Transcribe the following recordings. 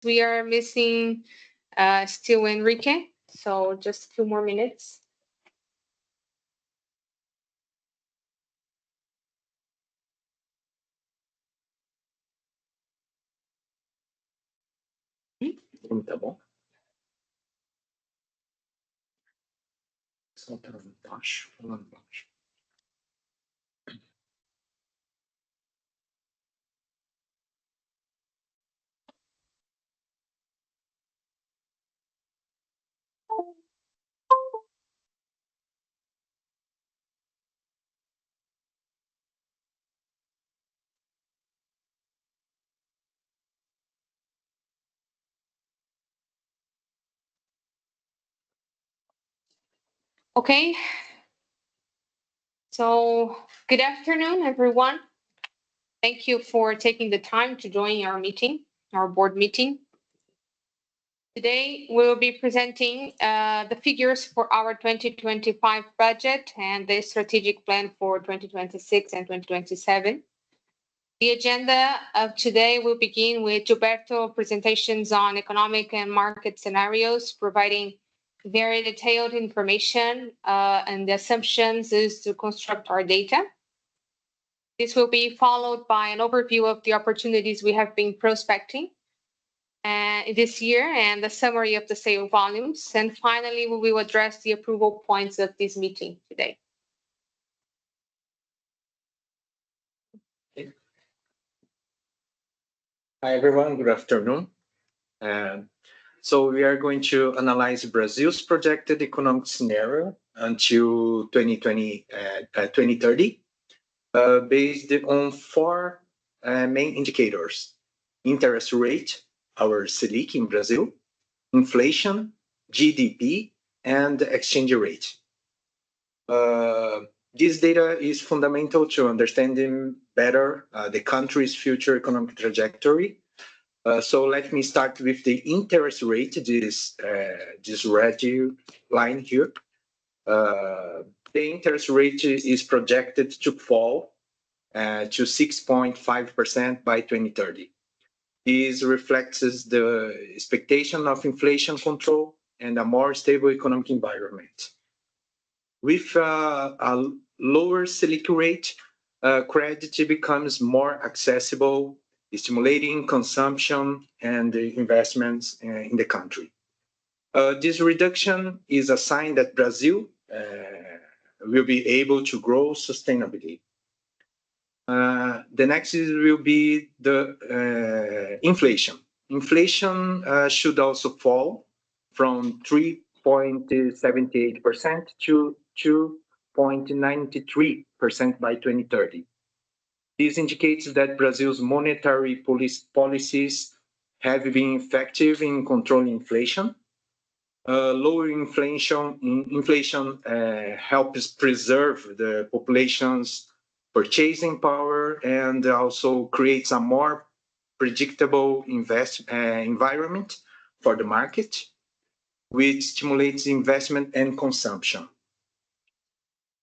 We are missing still Enrique, so just a few more minutes. Tá bom. Só tá baixo, lá embaixo. Okay. So good afternoon, everyone. Thank you for taking the time to join our meeting, our board meeting. Today, we will be presenting the figures for our 2025 budget and the strategic plan for 2026 and 2027. The agenda of today will begin with Gilberto presentations on economic and market scenarios, providing very detailed information and the assumptions used to construct our data. This will be followed by an overview of the opportunities we have been prospecting this year and a summary of the sale volumes. And finally, we will address the approval points of this meeting today. Hi, everyone. Good afternoon. So we are going to analyze Brazil's projected economic scenario until 2030, based on four main indicators: interest rate, our Selic in Brazil, inflation, GDP, and exchange rate. This data is fundamental to understanding better the country's future economic trajectory. So let me start with the interest rate, this red line here. The interest rate is projected to fall to 6.5% by 2030. This reflects the expectation of inflation control and a more stable economic environment. With a lower Selic rate, credit becomes more accessible, stimulating consumption and investments in the country. This reduction is a sign that Brazil will be able to grow sustainably. The next will be the inflation. Inflation should also fall from 3.78% to 2.93% by 2030. This indicates that Brazil's monetary policies have been effective in controlling inflation. Lower inflation helps preserve the population's purchasing power and also creates a more predictable environment for the market, which stimulates investment and consumption.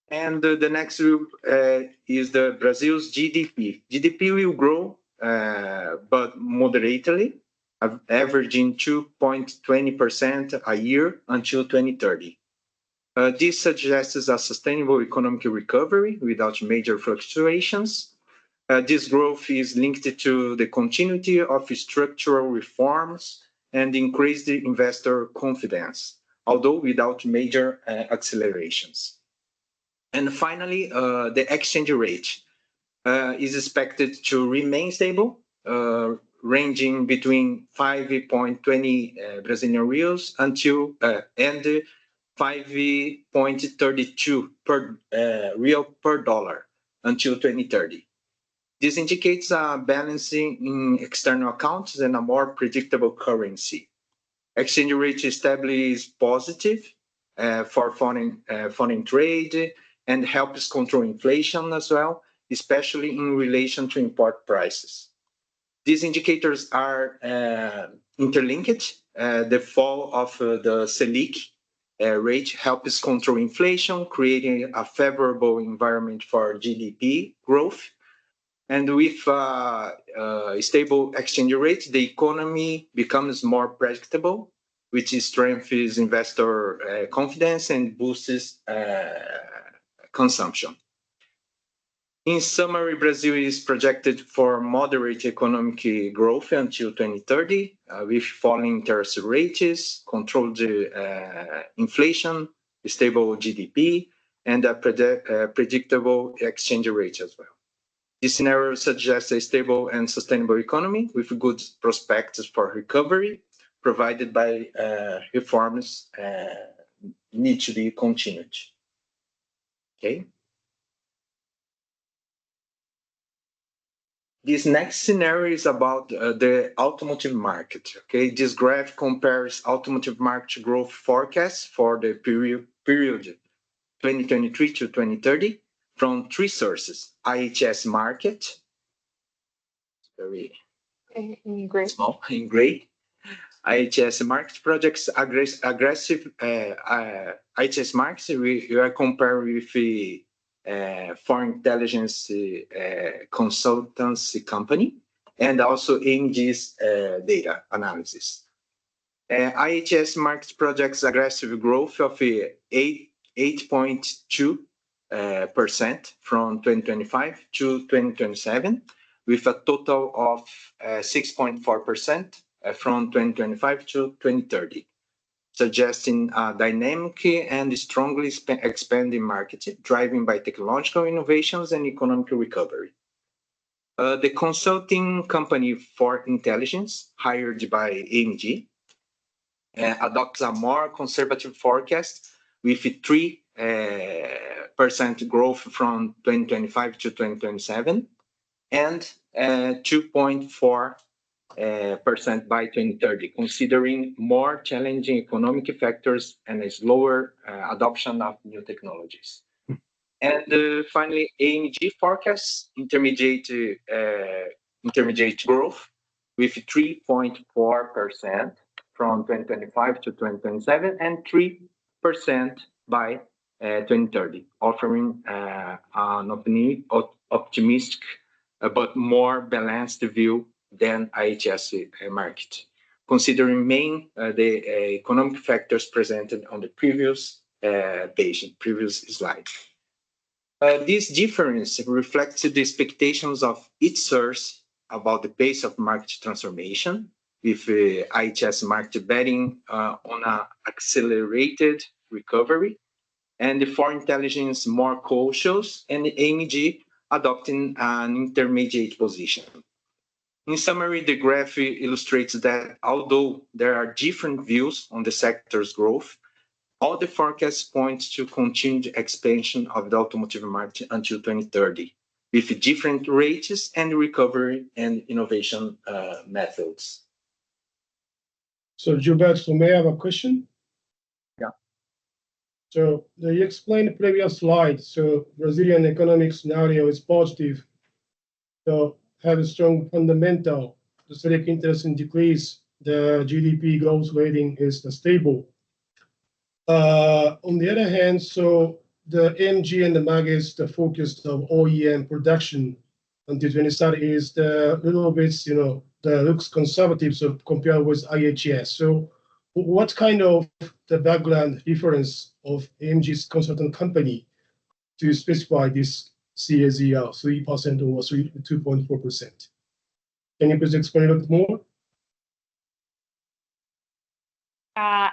And the next is the Brazil's GDP. GDP will grow, but moderately, averaging 2.20% a year until 2030. This suggests a sustainable economic recovery without major fluctuations. This growth is linked to the continuity of structural reforms and increased investor confidence, although without major accelerations. And finally, the exchange rate is expected to remain stable, ranging between 5.20 Brazilian reals until and 5.32 per real per dollar until 2030. This indicates a balancing in external accounts and a more predictable currency. Exchange rate stability is positive for foreign trade and helps control inflation as well, especially in relation to import prices. These indicators are interlinked. The fall of the Selic rate helps control inflation, creating a favorable environment for GDP growth. And with a stable exchange rate, the economy becomes more predictable, which strengthens investor confidence and boosts consumption. In summary, Brazil is projected for moderate economic growth until 2030, with falling interest rates, controlled inflation, stable GDP, and a predictable exchange rate as well. This scenario suggests a stable and sustainable economy with good prospects for recovery, provided by reforms need to be continued. Okay. This next scenario is about the automotive market. Okay, this graph compares automotive market growth forecasts for the period 2023 to 2030 from three sources: IHS Market, very small in gray. IHS Market projects aggressive. IHS Market we are comparing with foreign intelligence consultancy company, and also AMG's data analysis. IHS Market projects aggressive growth of 8.2% from 2025 to 2027, with a total of 6.4% from 2025 to 2030. Suggesting a dynamic and strongly expanding market, driven by technological innovations and economic recovery. The consulting company for intelligence, hired by AMG, adopts a more conservative forecast with 3% growth from 2025 to 2027 and 2.4% by 2030, considering more challenging economic factors and a slower adoption of new technologies. And finally, AMG forecasts intermediate growth with 3.4% from 2025 to 2027 and 3% by 2030, offering an optimistic but more balanced view than IHS Market, considering the economic factors presented on the previous previous slide. This difference reflects the expectations of each source about the pace of market transformation, with IHS Market betting on an accelerated recovery, and the foreign intelligence more cautious, and the AMG adopting an intermediate position. In summary, the graph illustrates that although there are different views on the sector's growth, all the forecasts point to continued expansion of the automotive market until 2030, with different rates and recovery and innovation methods. So, Gilberto, may I have a question? Yeah. So, you explained the previous slide. So, Brazilian economic scenario is positive. So, have a strong fundamental. The Selic interest decrease. The GDP growth rating is stable. On the other hand, so the AMG and the MAG is the focus of OEM production until 2030 is the little bit, the looks conservative so compared with IHS. So what kind of the background difference of AMG's consultant company to specify this CAGR 3% or 2.4%? Can you please explain a bit more?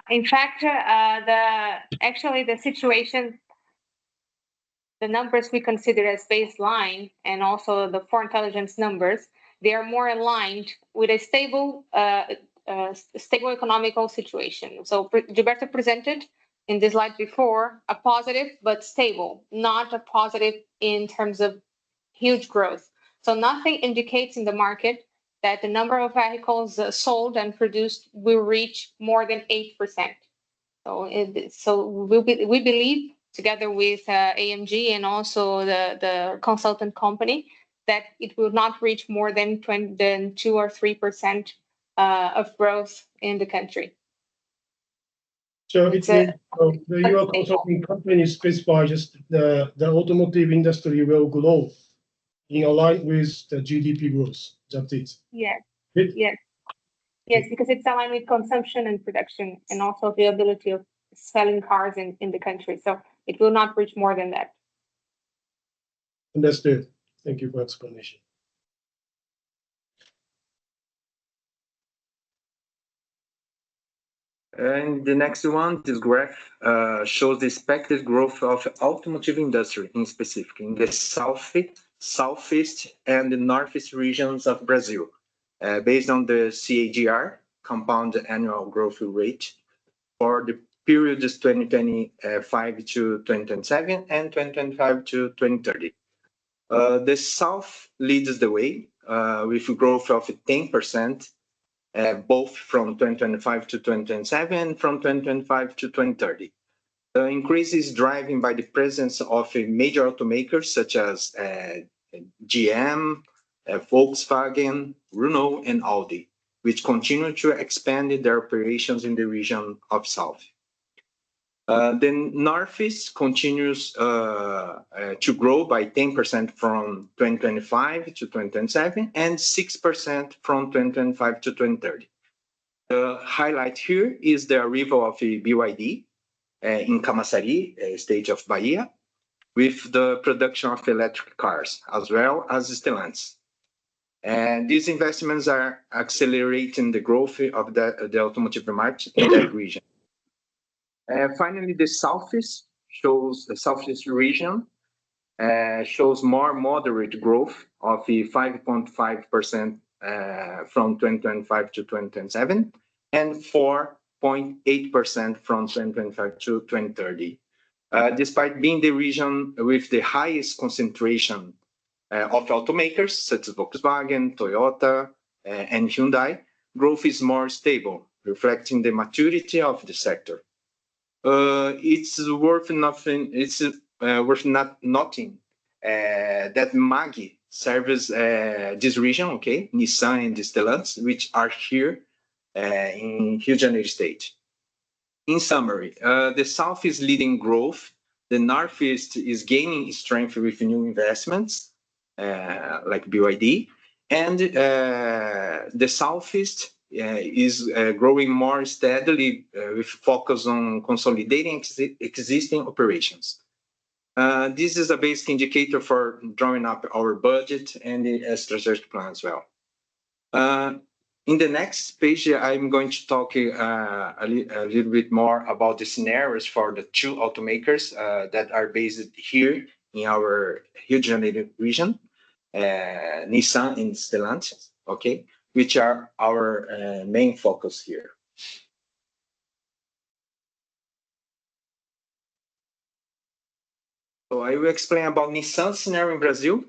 In fact, the situation, the numbers we consider as baseline, and also the foreign intelligence numbers, they are more aligned with a stable economical situation. So Gilberto presented in the slide before a positive but stable, not a positive in terms of huge growth. So nothing indicates in the market that the number of vehicles sold and produced will reach more than 8%. So we believe, together with AMG and also the consultant company, that it will not reach more than 2 or 3% of growth in the country. So it means the your consulting company specify just the automotive industry will grow in line with the GDP growth. That's it. Yes, It- yes, yes, because it's aligned with consumption and production and also availability of selling cars in the country. So it will not reach more than that. Understood. Thank you for explanation. And the next one, this graph shows the expected growth of automotive industry in specific in the southeast and the northeast regions of Brazil, based on the CAGR, compound annual growth rate, for the periods 2025 to 2027 and 2025 to 2030. The south leads the way with a growth of 10%, both from 2025 to 2027 and from 2025 to 2030. The increase is driven by the presence of major automakers such as GM, Volkswagen, Renault, and Audi, which continue to expand their operations in the region of South. The Northeast continues to grow by 10% from 2025 to 2027 and 6% from 2025 to 2030. The highlight here is the arrival of BYD in Camaçari, state of Bahia, with the production of electric cars, as well as Stellantis. And these investments are accelerating the growth of the automotive market in that region. Finally, the southeast region shows more moderate growth of 5.5% from 2025 to 2027 and 4.8% from 2025 to 2030. Despite being the region with the highest concentration of automakers such as Volkswagen, Toyota, and Hyundai, growth is more stable, reflecting the maturity of the sector. It's worth noting that MAG serves this region, okay, Nissan and Stellantis, which are here in Rio de Janeiro state. In summary, the south is leading growth, the northeast is gaining strength with new investments like BYD, and the southeast is growing more steadily with focus on consolidating existing operations. This is a basic indicator for drawing up our budget and the strategic plan as well. In the next page, I'm going to talk a little bit more about the scenarios for the two automakers that are based here in our Rio de Janeiro region, Nissan and Stellantis, okay, which are our main focus here. So I will explain about Nissan scenario in Brazil,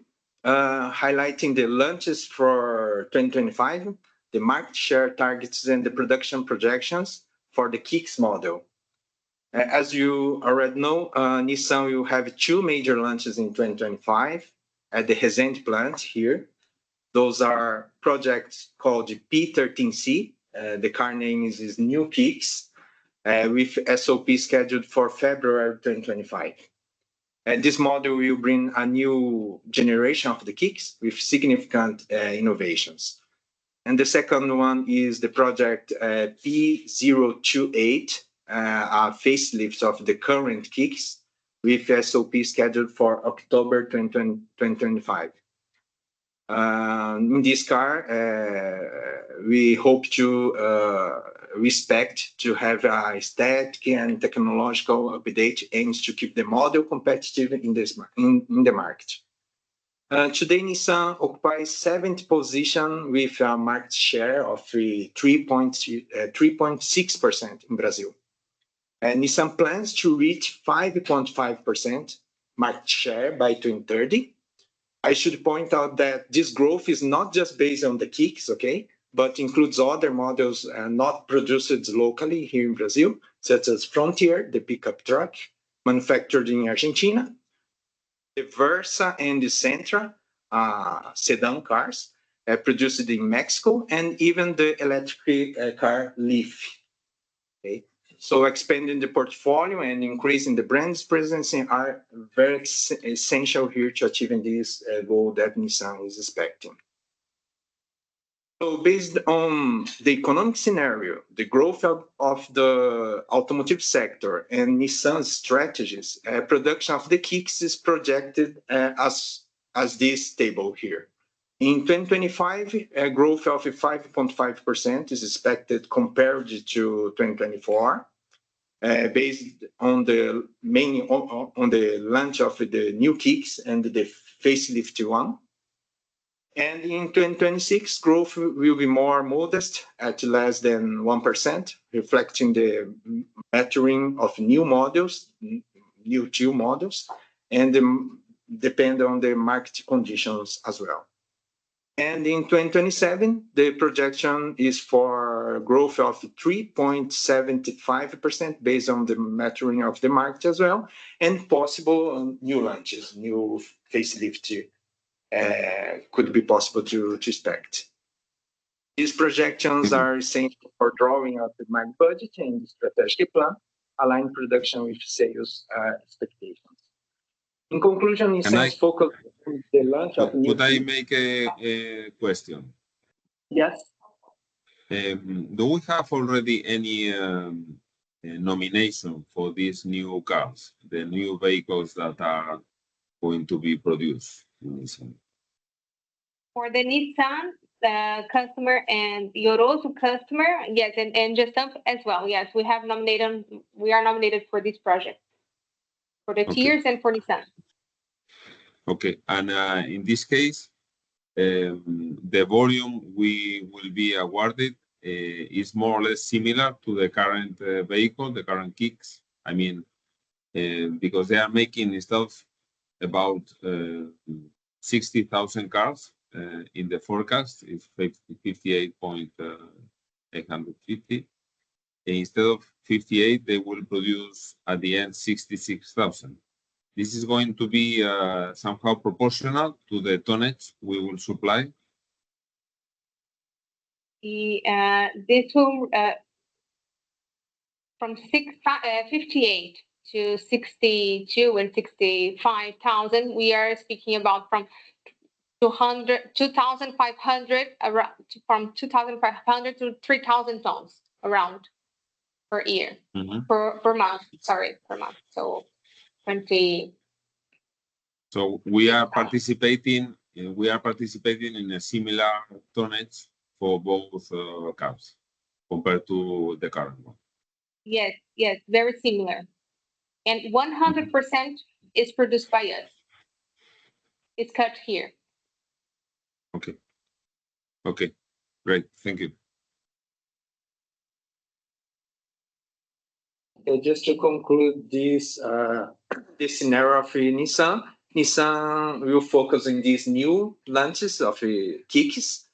highlighting the launches for 2025, the market share targets and the production projections for the Kicks model. As you already know, Nissan will have two major launches in 2025 at the Resende plant here. Those are projects called P13C. The car name is New Kicks, with SOP scheduled for February 2025. This model will bring a new generation of the Kicks with significant innovations. And the second one is the project P028, a facelift of the current Kicks with SOP scheduled for October 2025. In this car, we hope to respect to have a aesthetic and technological update aims to keep the model competitive in the market. Today, Nissan occupies 7th position with a market share of 3.6% in Brazil. And Nissan plans to reach 5.5% market share by 2030. I should point out that this growth is not just based on the Kicks, okay, but includes other models not produced locally here in Brazil, such as Frontier, the pickup truck, manufactured in Argentina, the Versa and the Sentra, sedan cars, produced in Mexico, and even the electric car Leaf. Okay, So expanding the portfolio and increasing the brand's presence are very essential here to achieving this goal that Nissan is expecting. So based on the economic scenario, the growth of the automotive sector and Nissan's strategies, production of the kicks is projected as this table here. In 2025, a growth of 5.5% is expected compared to 2024, based on the mainly on the launch of the new kicks and the facelift one. And in 2026, growth will be more modest at less than 1%, reflecting the maturing of new models, new two models, and depend on the market conditions as well. And in 2027, the projection is for growth of 3.75% based on the maturing of the market as well, and possible new launches, new facelift could be possible to expect. These projections are essential for drawing up the market budget and the strategic plan, align production with sales expectations. In conclusion, Nissan's focus on the launch of new. Could I make a question? Yes. Do we have already any nomination for these new cars, the new vehicles that are going to be produced in Nissan? For the Nissan customer and Yorosu customer, yes, and just as well. Yes, we are nominated for this project, for the tiers and for Nissan. Okay, and in this case, the volume we will be awarded is more or less similar to the current vehicle, the current kicks. I mean, because they are making stuff about 60,000 cars in the forecast, it's 58,850. Instead of 58, they will produce at the end 66,000. This is going to be somehow proportional to the tonnage we will supply. This will from 58 to 62 and 65,000. We are speaking about from 2,500 around, from 2,500 to 3,000 tons around per year, per month. Sorry, per month. So 20. So we are participating. We are participating in a similar tonnage for both cars compared to the current one. Yes, yes, very similar, and 100% is produced by us. It's cut here. Okay. Okay. Great. Thank you. Just to conclude this this scenario of Nissan, Nissan will focus on these new launches of kicks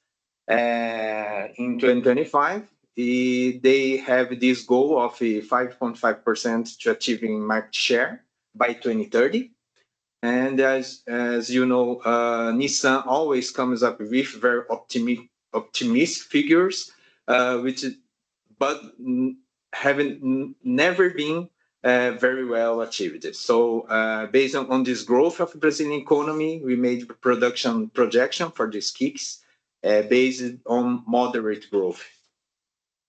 in 2025. They have this goal of 5.5% to achieving market share by 2030. And as you know, Nissan always comes up with very optimistic figures, but haven't never been very well achieved. So based on this growth of the Brazilian economy, we made a production projection for these kicks based on moderate growth.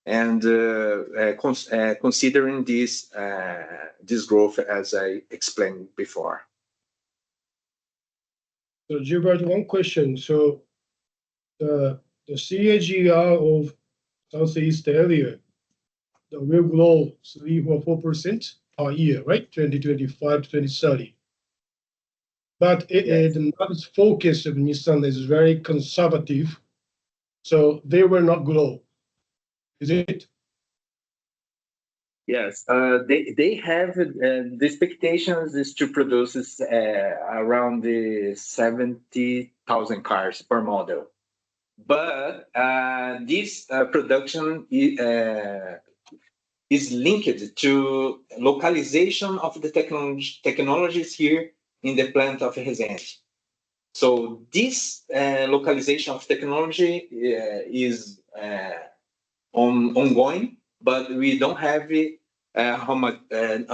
And considering this growth, as I explained before. So Gilberto, one question. So the CAGR of Southeast area, that will grow 3 or 4% per year, right? 2025 to 2030. But the market focus of Nissan is very conservative, so they will not grow. Is it? Yes, they have the expectations is to produce around the 70,000 cars per model. But this production is linked to localization of the technologies here in the plant of Resende. So this localization of technology is ongoing, but we don't have how much,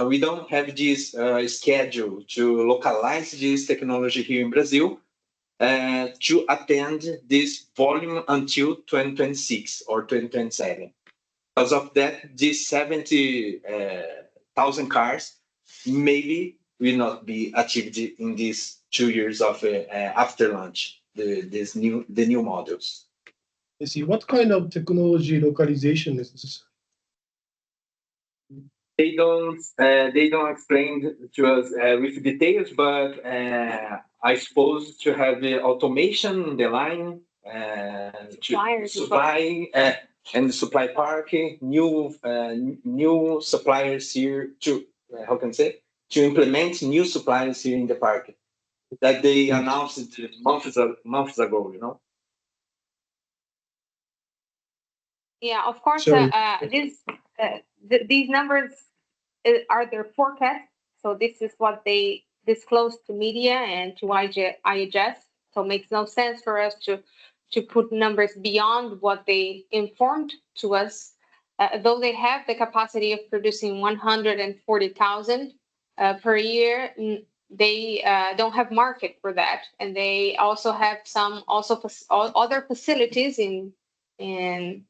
we don't have this schedule to localize this technology here in Brazil to attend this volume until 2026 or 2027. Because of that, these 70,000 cars maybe will not be achieved in these 2 years of after launch, the new models. I see. What kind of technology localization is this? They don't explain to us with details, but I suppose to have the automation in the line, Suppliers as well. supply and the supply park, new suppliers here to how can I say, to implement new suppliers here in the park that they announced months ago. Yeah, of course, So- these numbers are their forecast. So this is what they disclose to media and to IHS. So it makes no sense for us to put numbers beyond what they informed to us. Though they have the capacity of producing 140,000 per year, they don't have market for that, and they also have some other facilities in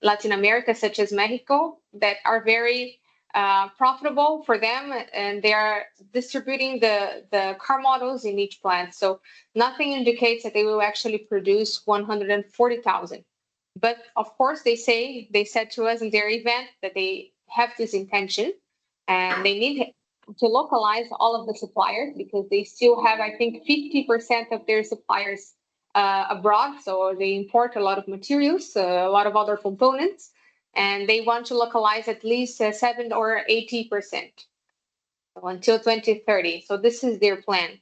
Latin America, such as Mexico, that are very profitable for them, and they are distributing the car models in each plant. So nothing indicates that they will actually produce 140,000. But of course, they said to us in their event that they have this intention, and they need to localize all of the suppliers because they still have, I think, 50% of their suppliers abroad. So they import a lot of materials, a lot of other components, and they want to localize at least 7 or 80%, so until 2030. So this is their plan.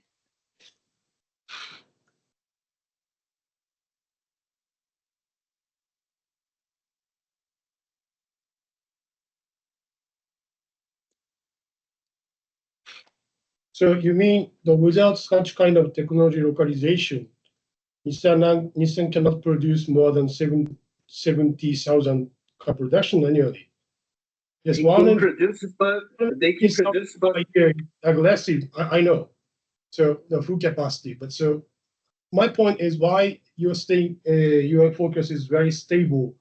So you mean that without such kind of technology localization, Nissan cannot produce more than 70,000 car production annually? Yes, They one can and produce, but they can is produce, but aggressive. I know. So the full capacity, but so my point is why you're staying, your focus is very stable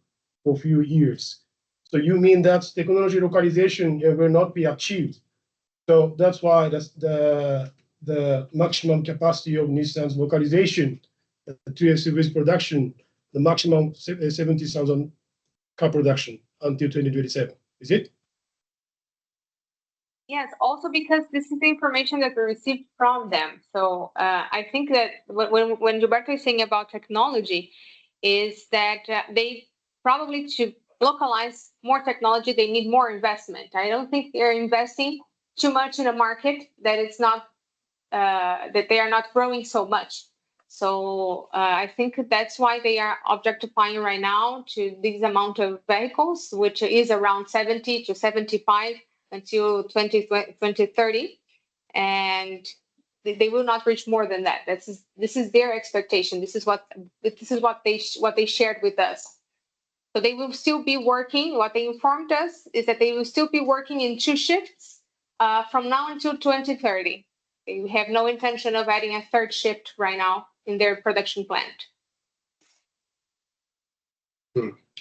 for a few years. So you mean that technology localization will not be achieved. So that's why that's the maximum capacity of Nissan's localization, the 2 series production, the maximum 70,000 car production until 2027. Is it? Yes, also because this is the information that we received from them. So I think that when Gilberto is saying about technology, is that they probably to localize more technology, they need more investment. I don't think they're investing too much in a market that it's not that they are not growing so much. So I think that's why they are objectifying right now to this amount of vehicles, which is around 70 to 75 until 2030, and they will not reach more than that. This is their expectation. This is what they shared with us. So they will still be working. What they informed us is that they will still be working in 2 shifts from now until 2030. They have no intention of adding a 3rd shift right now in their production plant.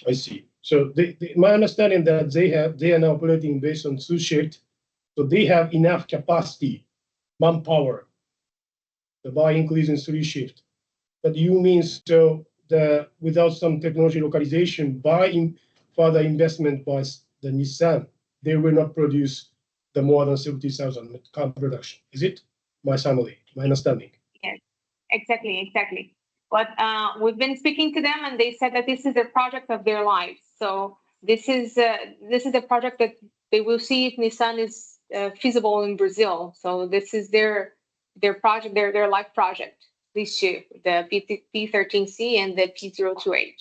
I see. So my understanding that they are now operating based on 2 shift, so they have enough capacity, manpower, by increasing 3 shift. But you mean so the without some technology localization, further investment by the Nissan, they will not produce the more than 70,000 car production. Is it? My summary, my understanding. Yes, exactly. But we've been speaking to them, and they said that this is a project of their lives. So this is a project that they will see if Nissan is feasible in Brazil. So this is their project, their life project. These two, the P13C and the P028.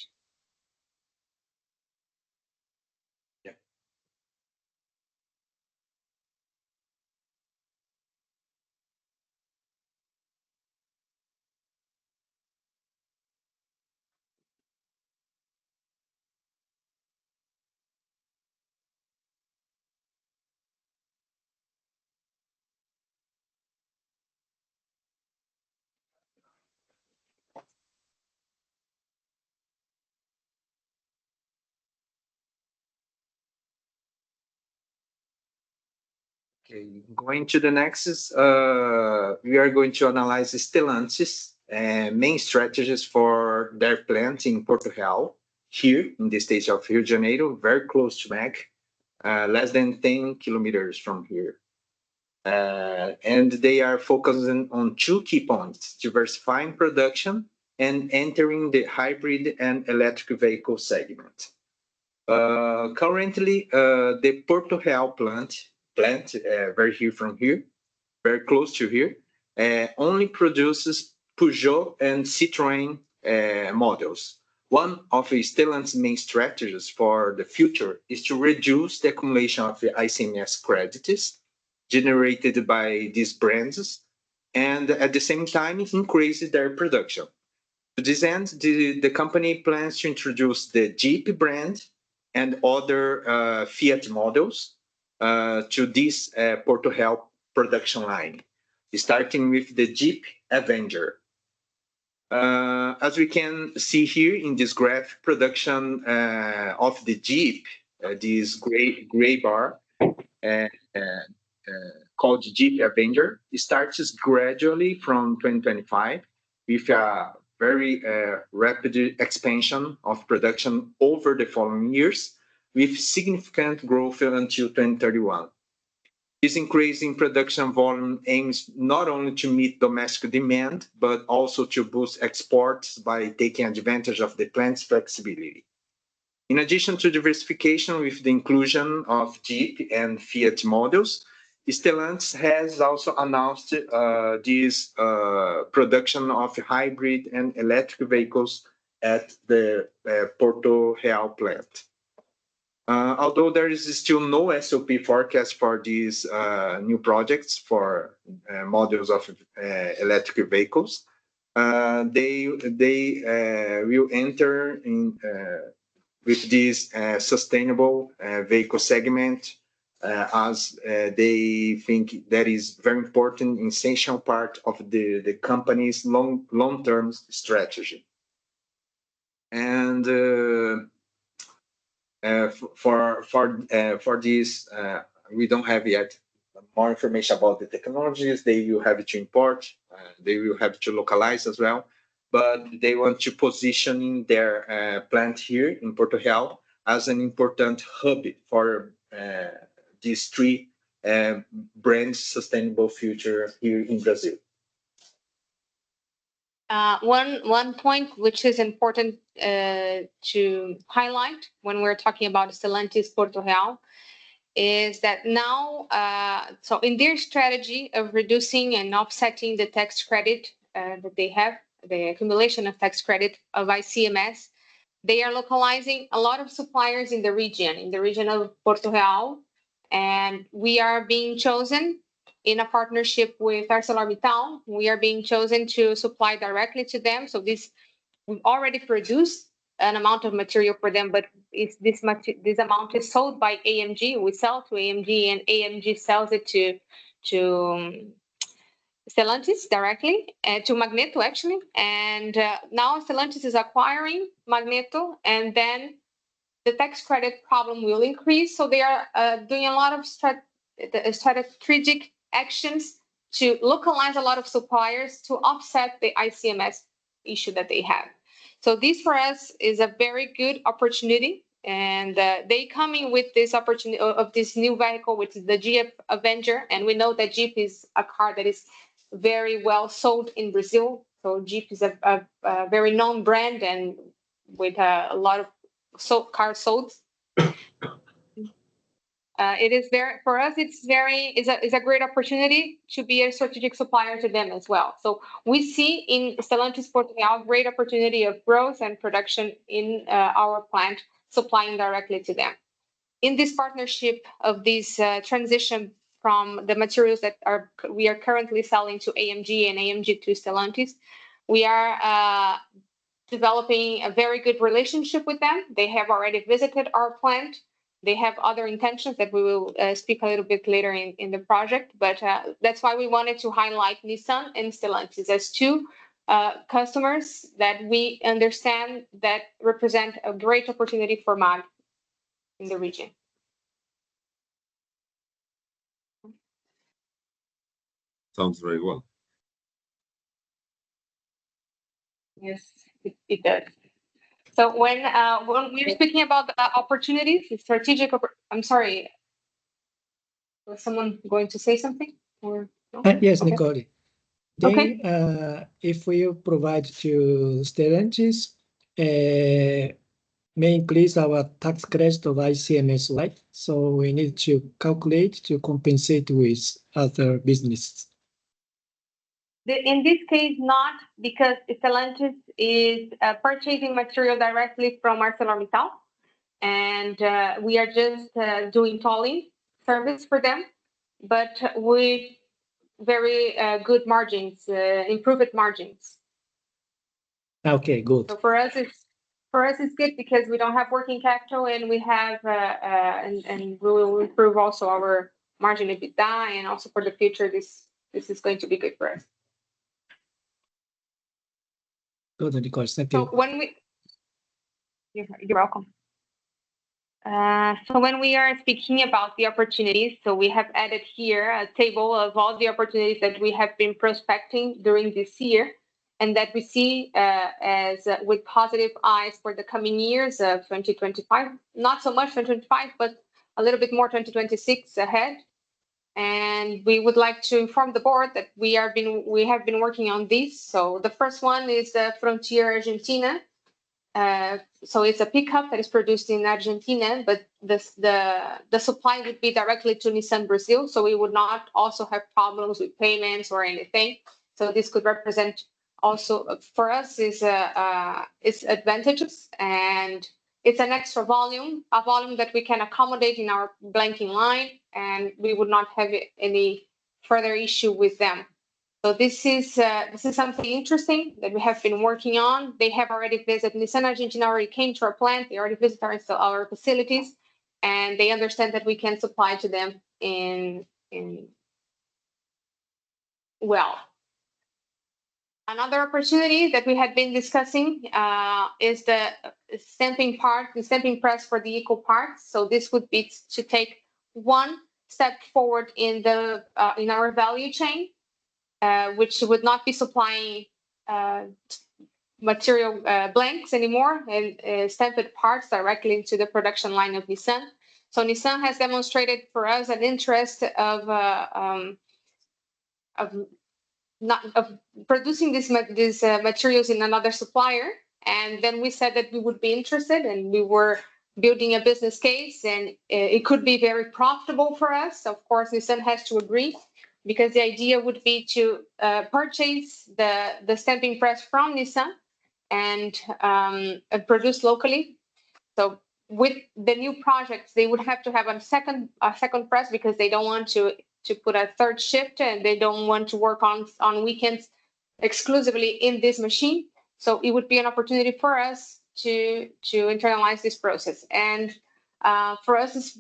Okay, going to the next is we are going to analyze Stellantis main strategies for their plant in Porto Real, here in the state of Rio de Janeiro, very close to MEC, less than 10 kilometers from here. And they are focusing on two key points: diversifying production and entering the hybrid and electric vehicle segment. Currently, the Porto Real plant very here from here, very close to here, only produces Peugeot and Citroën models. One of Stellantis' main strategies for the future is to reduce the accumulation of the ICMS credits generated by these brands, and at the same time increase their production. To this end, the company plans to introduce the Jeep brand and other Fiat models to this Porto Real production line, starting with the Jeep Avenger. As we can see here in this graph, production of the Jeep, this gray bar, called Jeep Avenger, starts gradually from 2025 with a very rapid expansion of production over the following years, with significant growth until 2031. This increase in production volume aims not only to meet domestic demand, but also to boost exports by taking advantage of the plant's flexibility. In addition to diversification with the inclusion of Jeep and Fiat models, Stellantis has also announced this production of hybrid and electric vehicles at the Porto Real plant. Although there is still no SOP forecast for these new projects for models of electric vehicles, they will enter in with this sustainable vehicle segment as they think that is very important, essential part of the company's long-term strategy. And for this, we don't have yet more information about the technologies. They will have to import, they will have to localize as well, but they want to position their plant here in Porto Real as an important hub for these three brands' sustainable future here in Brazil. One point which is important to highlight when we're talking about Stellantis Porto Real is that now, so in their strategy of reducing and offsetting the tax credit that they have, the accumulation of tax credit of ICMS, they are localizing a lot of suppliers in the region of Porto Real, and we are being chosen in a partnership with ArcelorMittal. We are being chosen to supply directly to them. So we've already produced an amount of material for them, but this amount is sold by AMG. We sell to AMG, and AMG sells it to Stellantis directly, to Magneto actually. And now Stellantis is acquiring Magneto, and then the tax credit problem will increase. So they are doing a lot of strategic actions to localize a lot of suppliers to offset the ICMS issue that they have. So this for us is a very good opportunity, and they coming with this opportunity of this new vehicle, which is the Jeep Avenger, and we know that Jeep is a car that is very well sold in Brazil. So Jeep is a very known brand and with a lot of cars sold. It is very, for us, it's a great opportunity to be a strategic supplier to them as well. So we see in Stellantis Porto Real great opportunity of growth and production in our plant, supplying directly to them. In this partnership of this transition from the materials that we are currently selling to AMG and AMG to Stellantis, we are developing a very good relationship with them. They have already visited our plant. They have other intentions that we will speak a little bit later in the project, but that's why we wanted to highlight Nissan and Stellantis as two customers that we understand that represent a great opportunity for MAG in the region. Sounds very well. Yes, it does. So when we're speaking about opportunities, strategic, I'm sorry, was someone going to say something? Or no? Yes, Okay. Nicole. Okay. Then, if we provide to students, may increase our tax credit of ICMS, right? So we need to calculate to compensate with other businesses. In this case, not, because Stellantis is purchasing material directly from ArcelorMittal, and we are just doing tolling service for them, but with very good margins, improved margins. Okay, good. So for us, it's good because we don't have working capital, and we have and we will improve also our margin EBITDA, and also for the future, this is going to be good for us. Good, Nicole. Thank So you. when you're welcome. So when we are speaking about the opportunities, so we have added here a table of all the opportunities that we have been prospecting during this year, and that we see as with positive eyes for the coming years of 2025. Not so much 2025, but a little bit more 2026 ahead. And we would like to inform the board that we have been working on these. So the first one is Frontier Argentina. So it's a pickup that is produced in Argentina, but the supply would be directly to Nissan Brazil. So we would not also have problems with payments or anything. So this could represent also for us is advantages, and it's an extra volume, a volume that we can accommodate in our blanking line, and we would not have any further issue with them. So this is something interesting that we have been working on. They have already visited Nissan Argentina, already came to our plant. They already visited our facilities, and they understand that we can supply to them in well. Another opportunity that we had been discussing is the stamping press for the eco parts. So this would be to take one step forward in our value chain, which would not be supplying material blanks anymore and stamped parts directly into the production line of Nissan. So Nissan has demonstrated for us an interest of producing these materials in another supplier, and then we said that we would be interested, and we were building a business case, and it could be very profitable for us. Of course, Nissan has to agree, because the idea would be to purchase the stamping press from Nissan and produce locally. So with the new projects, they would have to have a second press, because they don't want to put a third shift, and they don't want to work on weekends exclusively in this machine. So it would be an opportunity for us to internalize this process. And for us,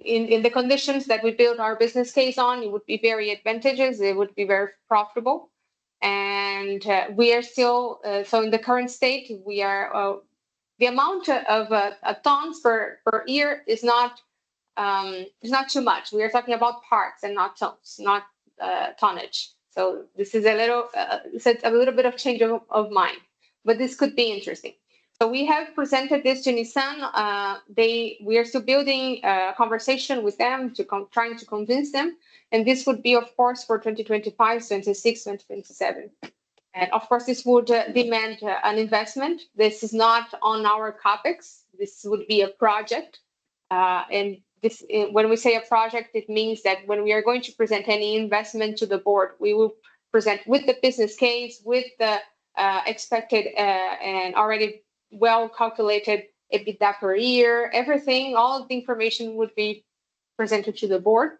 in the conditions that we build our business case on, it would be very advantageous. It would be very profitable. And we are still, so in the current state, we are, the amount of tons per year is not too much. We are talking about parts and not tons, not tonnage. So this is a little bit of change of mind, but this could be interesting. So we have presented this to Nissan. We are still building a conversation with them trying to convince them. And this would be, of course, for 2025, 26, 2027. And of course, this would demand an investment. This is not on our CapEx. This would be a project. And this, when we say a project, it means that when we are going to present any investment to the board, we will present with the business case, with the expected and already well calculated EBITDA per year, everything, all of the information would be presented to the board.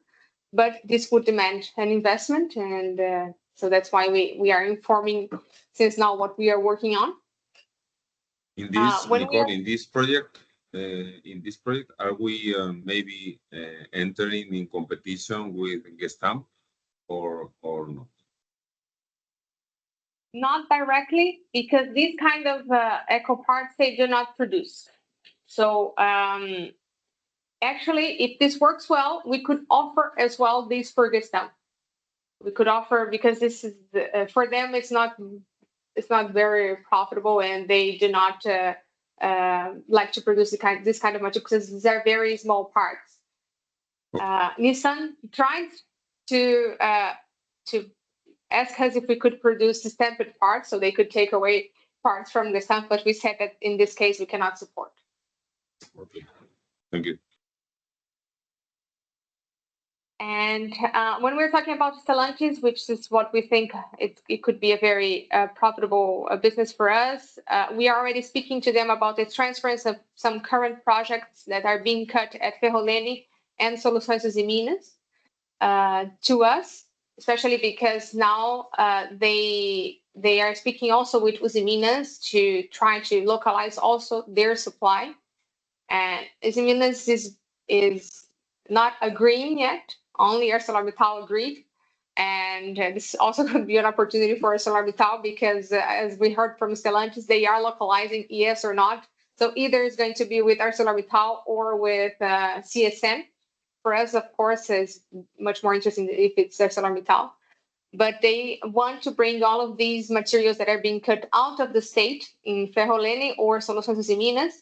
But this would demand an investment, and so that's why we are informing since now what we are working on. In this, Nicole, in this project, are we maybe entering in competition with Gestamp or not? Not directly, because these kind of eco parts, they do not produce. So actually, if this works well, we could offer as well these for Gestamp. we could offer, because this is for them it's not very profitable, and they do not like to produce this kind of material because these are very small parts. Nissan tried to ask us if we could produce the stamped parts so they could take away parts from the stamp, but we said that in this case we cannot support. Okay, thank you. And when we're talking about Stellantis, which is what we think it could be a very profitable business for us, we are already speaking to them about the transference of some current projects that are being cut at Ferrolene and Soluções Usiminas to us, especially because now they are speaking also with Usiminas to try to localize also their supply. And Usiminas is not agreeing yet. Only ArcelorMittal agreed. And this also could be an opportunity for ArcelorMittal because as we heard from Stellantis, they are localizing, yes or not. So either it's going to be with ArcelorMittal or with CSN. For us, of course, is much more interesting if it's ArcelorMittal. But they want to bring all of these materials that are being cut out of the state in Ferrolene or Soluções Usiminas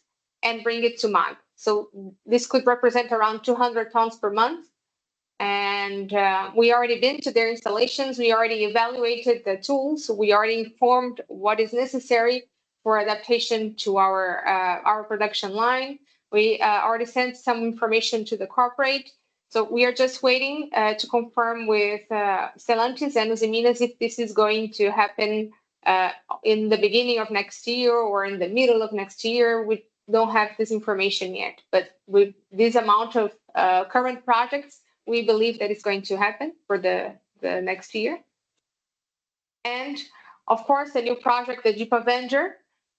and bring it to MAG. So this could represent around 200 tons per month. And we already been to their installations. We already evaluated the tools. We already informed what is necessary for adaptation to our production line. We already sent some information to the corporate. So we are just waiting to confirm with Stellantis and Usiminas if this is going to happen in the beginning of next year or in the middle of next year. We don't have this information yet. But with this amount of current projects, we believe that it's going to happen for the next year. And of course, the new project, the Jeep Avenger,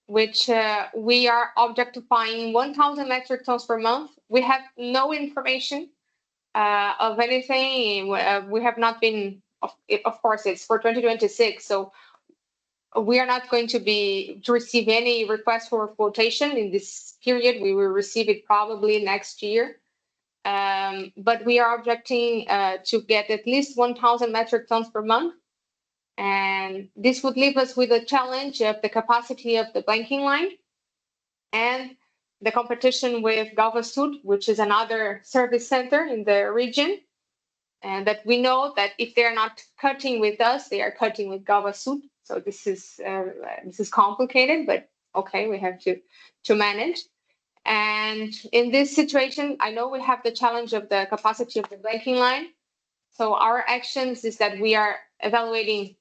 which we are objectifying 1,000 metric tons per month. We have no information of anything. We have not been, of course, it's for 2026. So we are not going to receive any request for quotation in this period. We will receive it probably next year. But we are objecting to get at least 1,000 metric tons per month. And this would leave us with a challenge of the capacity of the blanking line and the competition with Galvasud, which is another service center in the region. And that we know that if they're not cutting with us, they are cutting with Galvasud. So this is complicated, but okay, we have to manage. And in this situation, I know we have the challenge of the capacity of the blanking line. So our actions is that we are evaluating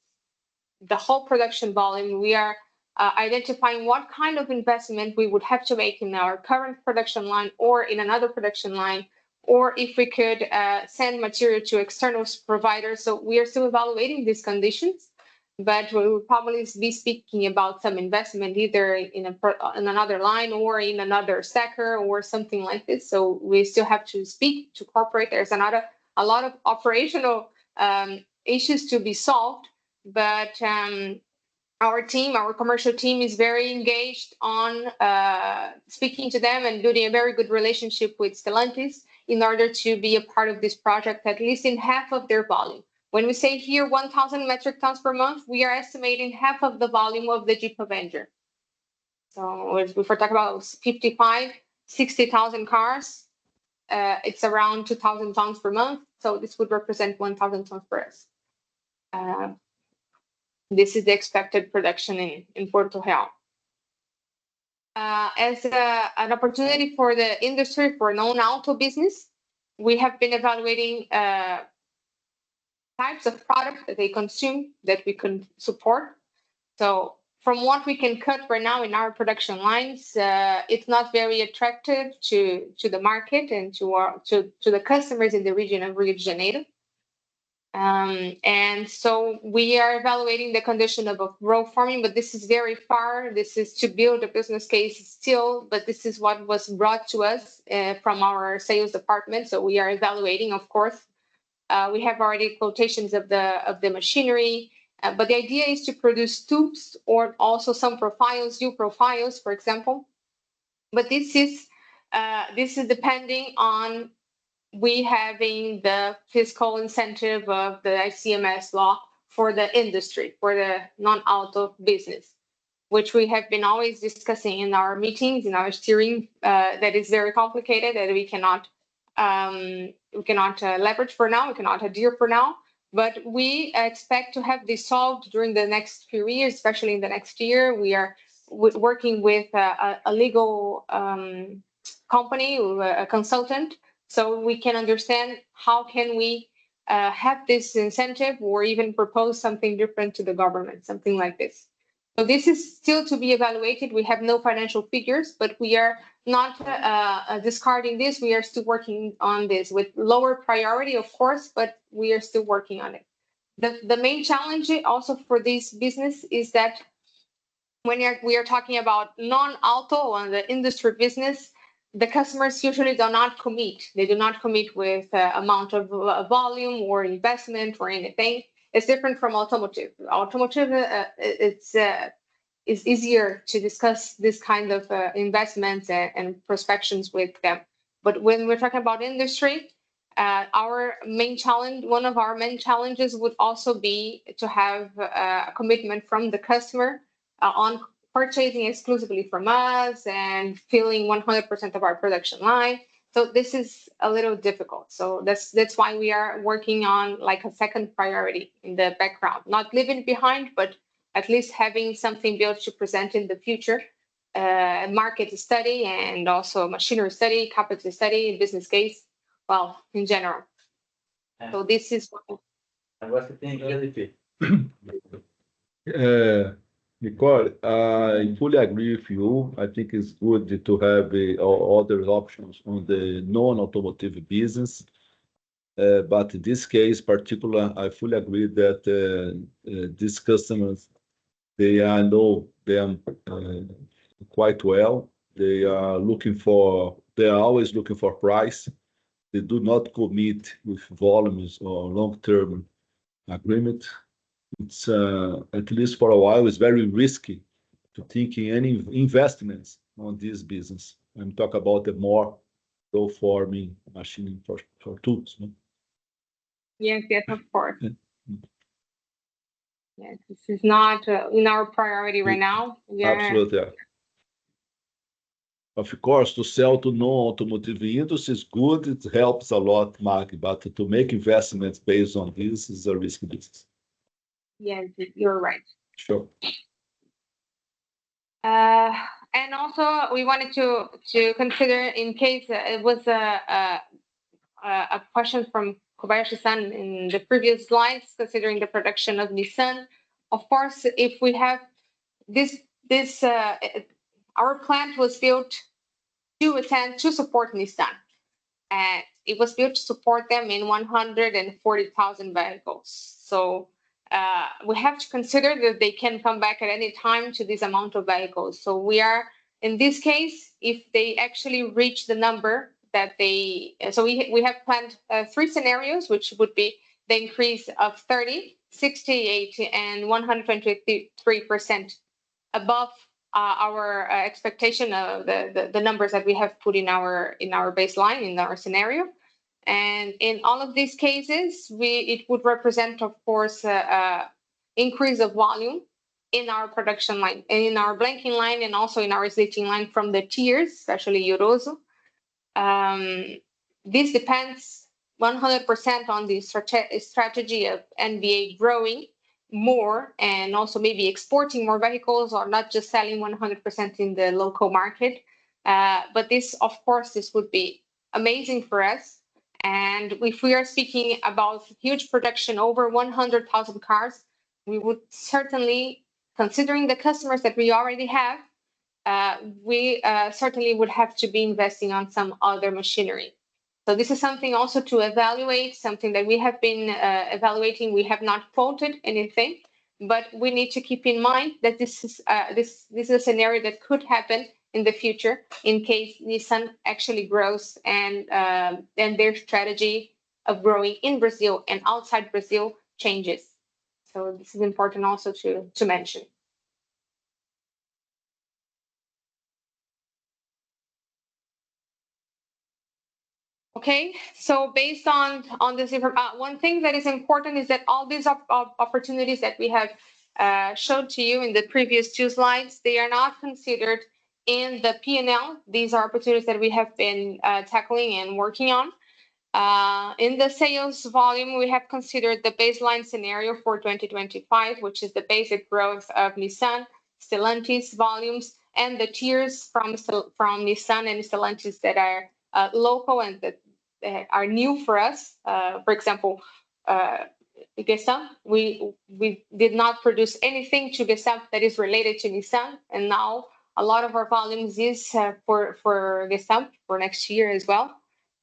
the whole production volume. We are identifying what kind of investment we would have to make in our current production line or in another production line, or if we could send material to external providers. So we are still evaluating these conditions. But we will probably be speaking about some investment either in another line or in another stacker or something like this. So we still have to speak to corporate. There's a lot of operational issues to be solved, but our commercial team is very engaged on speaking to them and building a very good relationship with Stellantis in order to be a part of this project, at least in half of their volume. When we say here 1,000 metric tons per month, we are estimating half of the volume of the Jeep Avenger. So if we're talking about 55, 60,000 cars, it's around 2,000 tons per month. So this would represent 1,000 tons per us. This is the expected production in Porto Real. As an opportunity for the industry, for non-auto business, we have been evaluating types of products that they consume that we can support. So from what we can cut right now in our production lines, it's not very attractive to the market and to the customers in the region of Rio de Janeiro. And so we are evaluating the condition of row forming, but this is very far. This is to build a business case still, but this is what was brought to us from our sales department. So we are evaluating, of course. We have already quotations of the machinery, but the idea is to produce tubes or also some profiles, U profiles, for example. But this is depending on we having the fiscal incentive of the ICMS law for the industry, for the non-auto business, which we have been always discussing in our meetings, in our steering, that is very complicated, that we cannot leverage for now, we cannot adhere for now. But we expect to have this solved during the next few years, especially in the next year. We are working with a legal company, a consultant, so we can understand how can we have this incentive or even propose something different to the government, something like this. So this is still to be evaluated. We have no financial figures, but we are not discarding this. We are still working on this with lower priority, of course, but we are still working on it. The main challenge also for this business is that when we are talking about non-auto and the industry business, the customers usually do not commit. They do not commit with amount of volume or investment or anything. It's different from automotive. Automotive, it's easier to discuss this kind of investments and prospections with them. But when we're talking about industry, our main challenge, one of our main challenges would also be to have a commitment from the customer on purchasing exclusively from us and filling 100% of our production line. So this is a little difficult. So that's why we are working on like a second priority in the background, not leaving behind, but at least having something built to present in the future, market study and also machinery study, capital study, business case, well, in general. So this is what. And what's the thing, LDP? Nicole, I fully agree with you. I think it's good to have other options on the non-automotive business. But in this case, particular, I fully agree that these customers, they know them quite well. They are always looking for price. They do not commit with volumes or long-term agreement. It's at least for a while, it's very risky to think in any investments on this business. I'm talking about the more low-forming machining for tools. No? Yes, of course. Yes, this is not in our priority right now. Yeah. Absolutely. Yeah. Of course, to sell to non-automotive industry is good. It helps a lot, Mark, but to make investments based on this is a risky business. Yes, you're right. Sure. And also, we wanted to consider, in case it was a question from Kobayashi-san in the previous slides, considering the production of Nissan. Of course, if we have this, our plant was built to support Nissan. And it was built to support them in 140,000 vehicles. So we have to consider that they can come back at any time to this amount of vehicles. So we are, in this case, if they actually reach the number that so we have planned 3 scenarios, which would be the increase of 30, 68, and 123% above our expectation of the numbers that we have put in our baseline, in our scenario. And in all of these cases, it would represent, of course, increase of volume in our production line, in our blanking line, and also in our slitting line from the tiers, especially Euroso. This depends 100% on the strategy of NBA growing more and also maybe exporting more vehicles, or not just selling 100% in the local market. But this, of course, this would be amazing for us. And if we are speaking about huge production, over 100,000 cars, we would certainly, considering the customers that we already have, we certainly would have to be investing on some other machinery. So this is something also to evaluate, something that we have been evaluating. We have not quoted anything, but we need to keep in mind that this is a scenario that could happen in the future in case Nissan actually grows and their strategy of growing in Brazil and outside Brazil changes. So this is important also to mention. Okay, so based on this, one thing that is important is that all these opportunities that we have showed to you in the previous two slides, they are not considered in the P&L. These are opportunities that we have been tackling and working on. In the sales volume, we have considered the baseline scenario for 2025, which is the basic growth of Nissan, Stellantis volumes, and the tiers from Nissan and Stellantis that are local and that are new for us. For example, Gestamp, we did not produce anything to Gestamp that is related to Nissan, and now a lot of our volumes is for Gestamp for next year as well,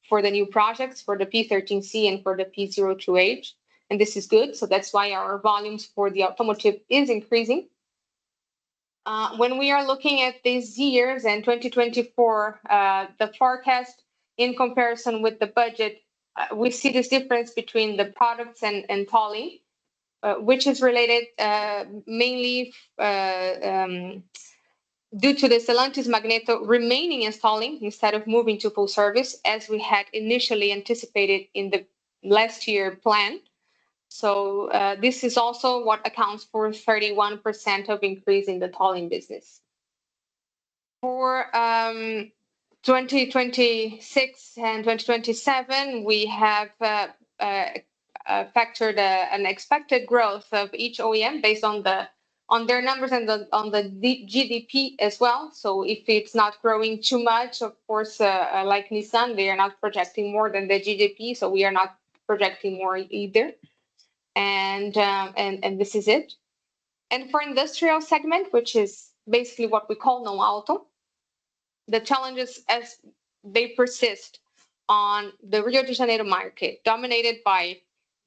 for the new projects, for the P13C and for the P02H, and this is good. So that's why our volumes for the automotive is increasing. When we are looking at these years and 2024, the forecast in comparison with the budget, we see this difference between the products and tolling, which is related mainly due to the Stellantis Magneto remaining in tolling instead of moving to full service, as we had initially anticipated in the last year plan. So this is also what accounts for 31% of increase in the tolling business. For 2026 and 2027, we have factored an expected growth of each OEM based on their numbers and on the GDP as well. So if it's not growing too much, of course, like Nissan, they are not projecting more than the GDP, so we are not projecting more either. And this is it. And for industrial segment, which is basically what we call non-auto, the challenges as they persist on the Rio de Janeiro market, dominated by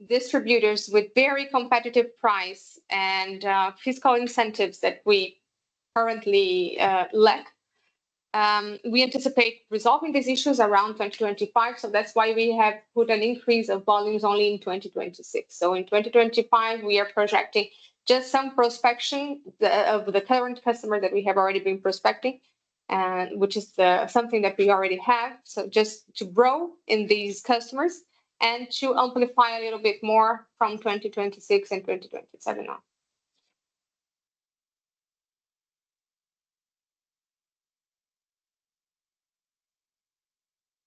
distributors with very competitive price and fiscal incentives that we currently lack. We anticipate resolving these issues around 2025. So that's why we have put an increase of volumes only in 2026. So in 2025, we are projecting just some prospection of the current customer that we have already been prospecting, and which is something that we already have. So just to grow in these customers and to amplify a little bit more from 2026 and 2027 on.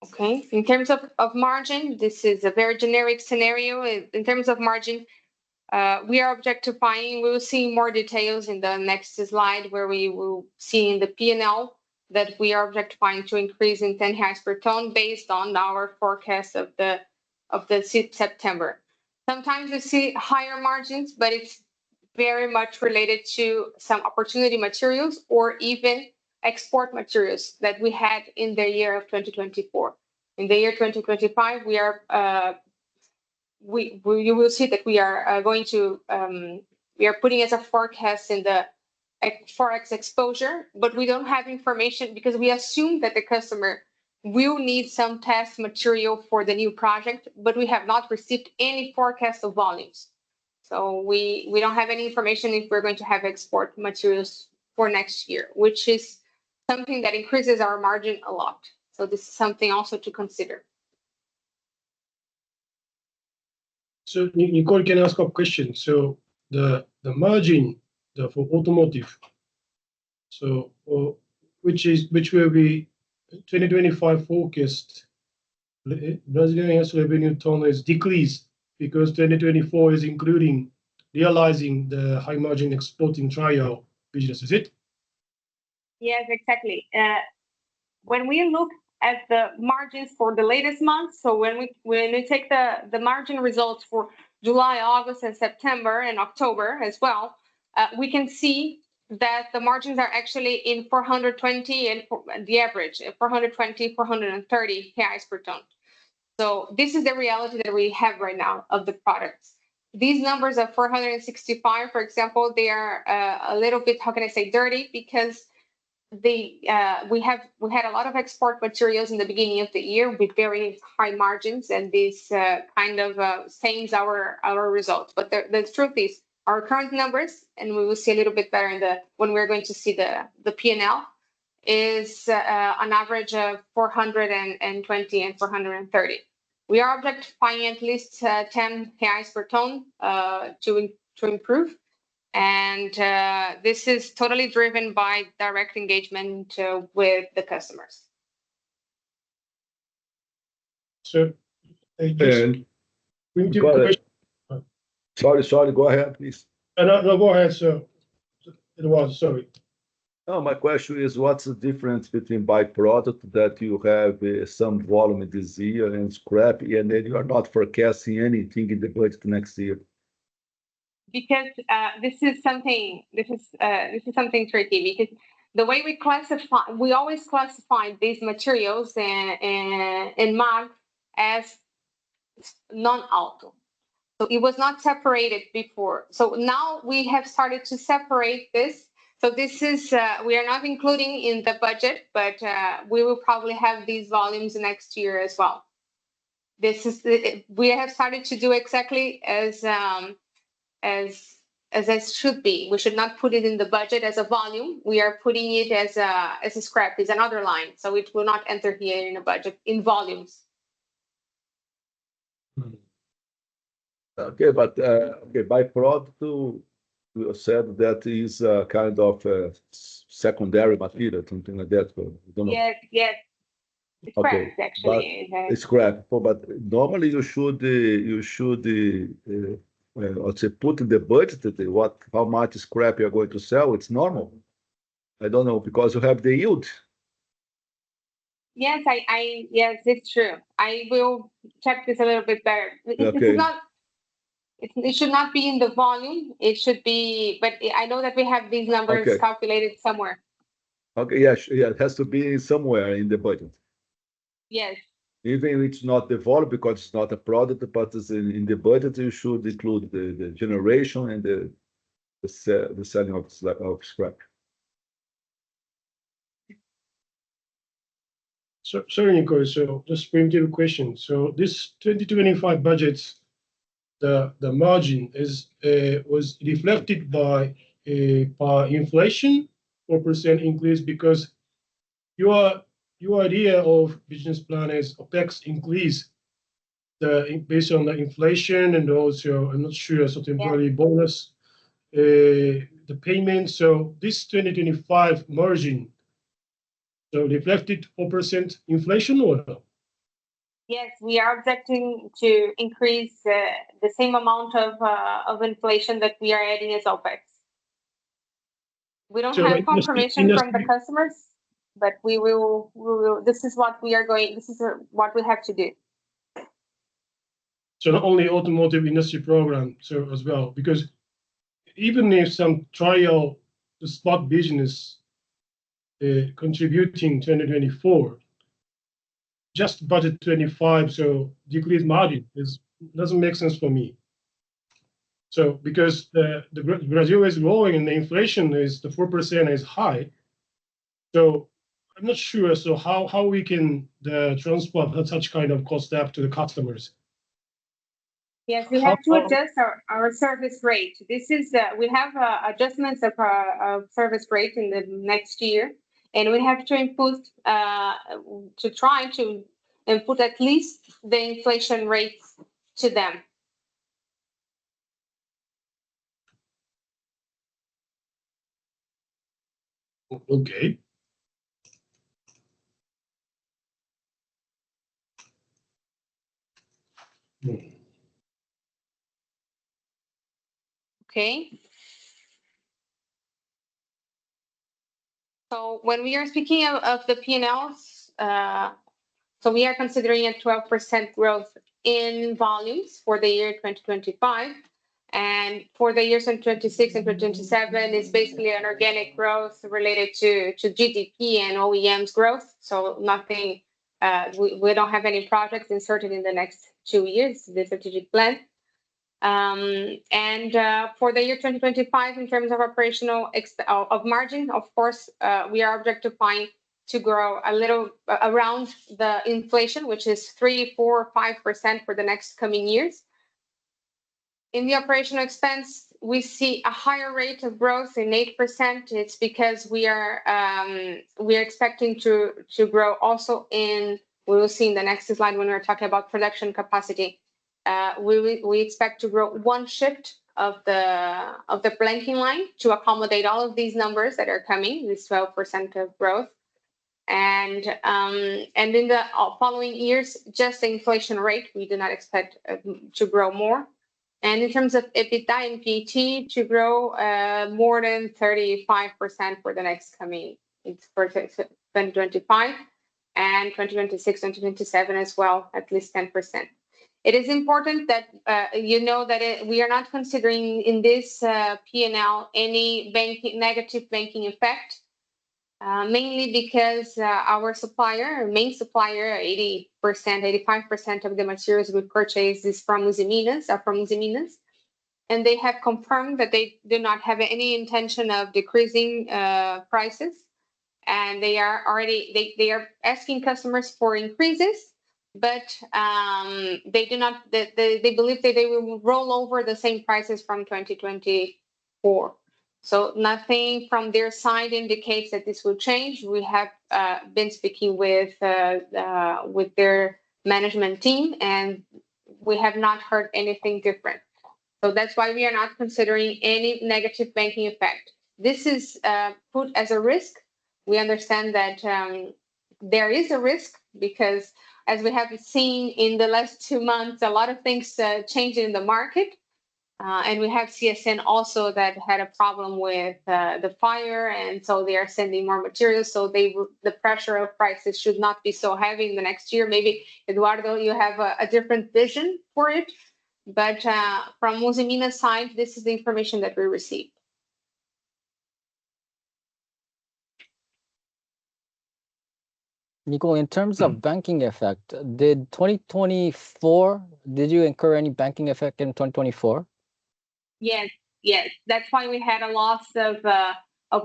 Okay, in terms of margin, this is a very generic scenario. In terms of margin, we are objectifying, we will see more details in the next slide where we will see in the P&L that we are objectifying to increase in 10 reais per ton based on our forecast of the September. Sometimes we see higher margins, but it's very much related to some opportunity materials or even export materials that we had in the year of 2024. In the year 2025, you will see that we are going to we are putting as a forecast in the forex exposure, but we don't have information because we assume that the customer will need some test material for the new project, but we have not received any forecast of volumes. So we don't have any information if we're going to have export materials for next year, which is something that increases our margin a lot. So this is something also to consider. So Nicole can ask a question. So the margin for automotive, so which will be 2025 forecast, Brazilian revenue ton is decreased because 2024 is including realizing the high margin exporting trial business, is it? Yes, exactly. When we look at the margins for the latest month, so when we take the margin results for July, August, and September, and October as well, we can see that the margins are actually in 420 and the average 420, 430 reais per ton. So this is the reality that we have right now of the products. These numbers of 465, for example, they are a little bit, how can I say, dirty, because we had a lot of export materials in the beginning of the year with very high margins, and this kind of stains our results. But the truth is, our current numbers, and we will see a little bit better when we're going to see the P&L, is an average of 420 and 430. We are objectifying at least 10 reais per ton to improve. And this is totally driven by direct engagement with the customers. So, just And primitive got it. question. Sorry, go ahead, please. No, go ahead, sir. It was, sorry. No, my question is, what's the difference between byproduct that you have some volume this year and scrap, and then you are not forecasting anything in the budget next year? Because this is something tricky, because the way we always classify these materials in MAG as non-auto. So it was not separated before. So now we have started to separate this. So this is, we are not including in the budget, but we will probably have these volumes next year as well. This is, we have started to do exactly as it should be. We should not put it in the budget as a volume. We are putting it as a scrap, is another line. So it will not enter here in a budget in volumes. Okay, but byproduct, you said that is a kind of secondary material, something like that. I don't know. Yes. It's Okay, scrap, actually. It's scrap, but normally you should let's say put in the budget how much scrap you're going to sell. It's normal. I don't know, because you have the yield. Yes, yes, it's true. I will check this a little bit better. Okay. It should not be in the volume. It should be, but I know that we have these numbers Okay. calculated somewhere. Okay, yeah, it has to be somewhere in the budget. Yes. Even if it's not the volume, because it's not a product, but it's in the budget, you should include the generation and the selling of scrap. So, sorry, Nico, so just primitive question. So this 2025 budget, the margin was reflected by inflation, 4% increase, because your idea of business plan is OPEX increase based on the inflation, and also I'm not sure, so temporary bonus, the payment. So this 2025 margin, so reflected 4% inflation or no? Yes, we are objecting to increase the same amount of inflation that we are adding as OPEX. We don't have confirmation from the customers, but we will. This is what we are going. This is what we have to do. So not only automotive industry program, so as well, because even if some trial the spot business contributing 2024, just budget 25, so decreased margin doesn't make sense for me. So because the Brazil is growing and the inflation is the 4% is high, so I'm not sure. So how we can transport such kind of cost up to the customers? Yes, we have to adjust our service rate. This is we have adjustments of service rate in the next year, and we have to input to try to input at least the inflation rates to them. Okay. Okay. So when we are speaking of the P&Ls, so we are considering a 12% growth in volumes for the year 2025. And for the years 2026 and 2027 is basically an organic growth related to GDP and OEMs growth. So nothing, we don't have any projects inserted in the next 2 years, the strategic plan. And for the year 2025, in terms of operational of margin, of course, we are objectifying to grow a little around the inflation, which is 3, 4, 5% for the next coming years. In the operational expense, we see a higher rate of growth in 8%, it's because we are expecting to grow also in, we will see in the next slide when we're talking about production capacity. We expect to grow one shift of the blanking line to accommodate all of these numbers that are coming, this 12% of growth. And in the following years, just the inflation rate, we do not expect to grow more. And in terms of EBITDA and PET, to grow more than 35% for the next coming, it's for 2025 and 2026, 2027 as well, at least 10%. It is important that you know that we are not considering in this P&L any negative banking effect. Mainly because our main supplier, 80%, 85% of the materials we purchase is from Usiminas, and they have confirmed that they do not have any intention of decreasing prices, and they are asking customers for increases, but they do not. They believe that they will roll over the same prices from 2024. So nothing from their side indicates that this will change. We have been speaking with their management team, and we have not heard anything different. So that's why we are not considering any negative banking effect. This is put as a risk. We understand that there is a risk because, as we have seen in the last 2 months, a lot of things changed in the market. And we have CSN also that had a problem with the fire, and so they are sending more materials. So the pressure of prices should not be so heavy in the next year. Maybe, Eduardo, you have a different vision for it. But from Usiminas' side, this is the information that we received. Nico, in terms of banking effect, did you incur any banking effect in 2024? Yes. That's why we had a loss of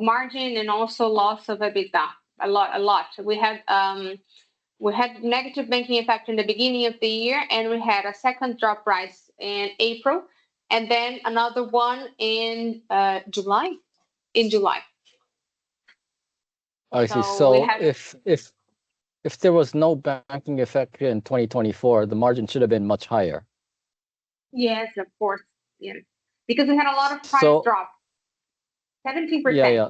margin and also loss of EBITDA. A lot. We had negative banking effect in the beginning of the year, and we had a second drop price in April, and then another one in July. I see. So So if there was no banking effect in 2024, the margin should have been much higher. Yes, of course. Yes. Because we had a lot of price drop. 17%. Yeah.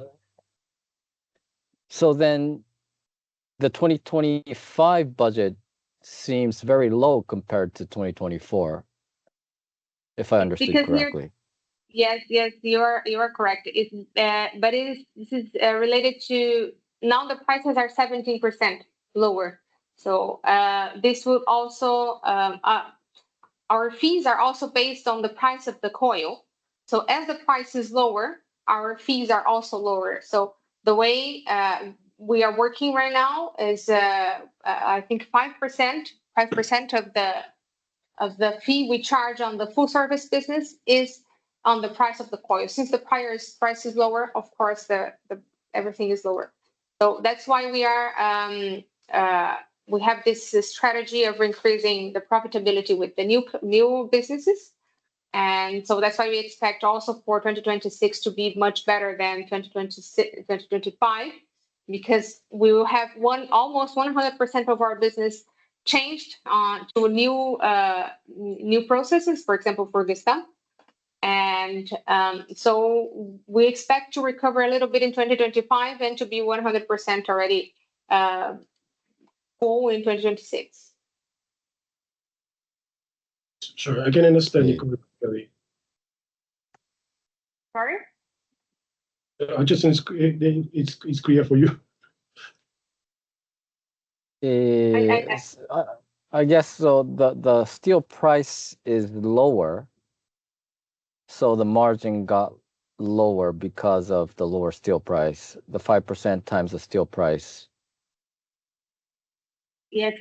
So then the 2025 budget seems very low compared to 2024, if I understood correctly. Yes, you are correct. But this is related to now the prices are 17% lower. So this would also our fees are also based on the price of the coil. So as the price is lower, our fees are also lower. So the way we are working right now is I think 5% of the fee we charge on the full service business is on the price of the coil. Since the price is lower, of course everything is lower. So that's why we have this strategy of increasing the profitability with the new businesses. And so that's why we expect also for 2026 to be much better than 2025, because we will have almost 100% of our business changed to new processes, for example, for Vista. And so we expect to recover a little bit in 2025 and to be 100% already full in 2026. Sure, I can understand you. Sorry? I just think it's clear for you. I guess so. The steel price is lower, so the margin got lower because of the lower steel price. The 5% times the steel price. Yes,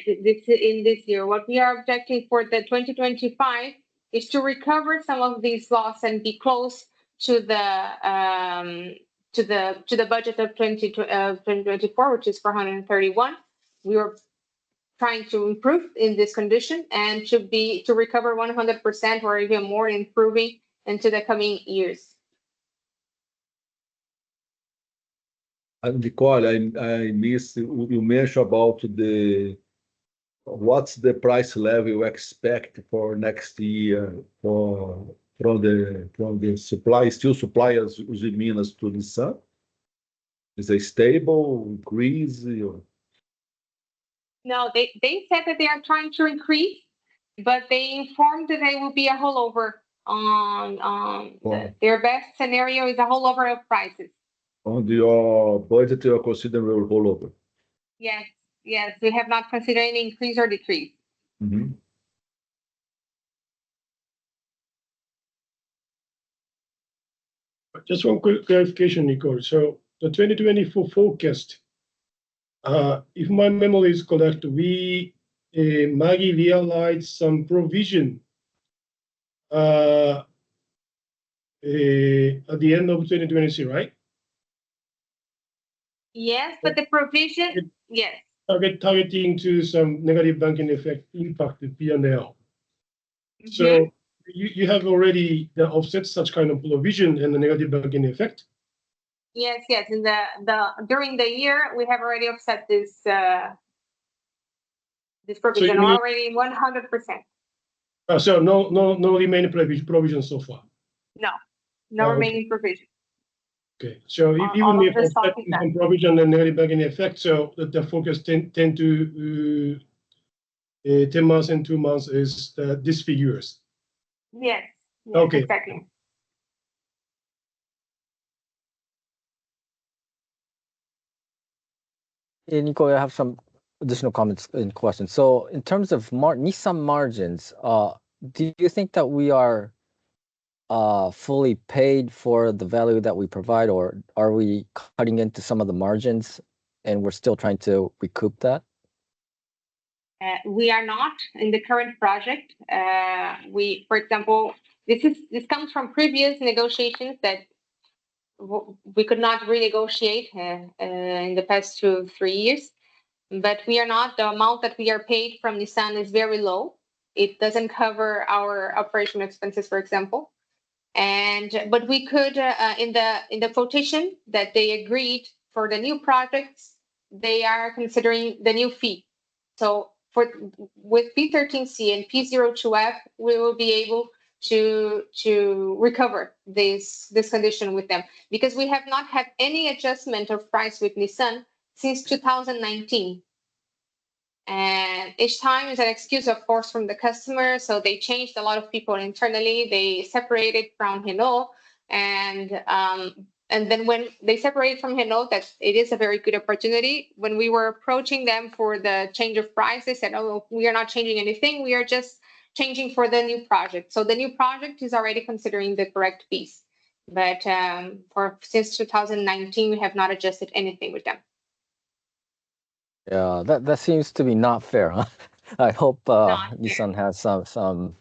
in this year, what we are objecting for the 2025 is to recover some of these losses and be close to the budget of 2024, which is 431. We were trying to improve in this condition and to recover 100% or even more, improving into the coming years. And Nicole, I missed, you mentioned about what's the price level you expect for next year from the steel suppliers using Minas to Nissan? Is it stable, increase? Or? No, they said that they are trying to increase, but they informed that they will be a rollover on their best scenario is a rollover of prices. On your budget, you are considering a rollover? Yes, we have not considered any increase or decrease. Mm-hmm. Just one quick clarification, Nicole. So the 2024 forecast, if my memory is correct, Maggie realized some provision at the end of 2023, right? Yes, but the provision, yes. Targeting to some negative banking effect impact the P&L. Mm-hmm. So you have already offset such kind of provision and the negative banking effect? Yes. In the during the year, we have already offset this provision already 100%. So no remaining provision so far? No remaining provision. Okay, so even if offsetting some provision and negative banking effect, so the focus 10 to 10 months and 2 months is these figures? Yes, okay. Exactly. Hey, Nico, I have some additional comments and questions. So in terms of Nissan margins, do you think that we are fully paid for the value that we provide, or are we cutting into some of the margins and we're still trying to recoup that? We are not in the current project. For example, this comes from previous negotiations that we could not renegotiate in the past 2-3 years. But we are not. The amount that we are paid from Nissan is very low. It doesn't cover our operational expenses, for example. But we could in the quotation that they agreed for the new projects, they are considering the new fee. So with P13C and P02F, we will be able to recover this condition with them, because we have not had any adjustment of price with Nissan since 2019. And each time is an excuse, of course, from the customer. So they changed a lot of people internally. They separated from Renault, and then when they separated from Renault, that it is a very good opportunity. When we were approaching them for the change of price, they said, "Oh, we are not changing anything. We are just changing for the new project." So the new project is already considering the correct piece. But since 2019, we have not adjusted anything with them. Yeah, that seems to be not fair, huh? I hope Nissan has some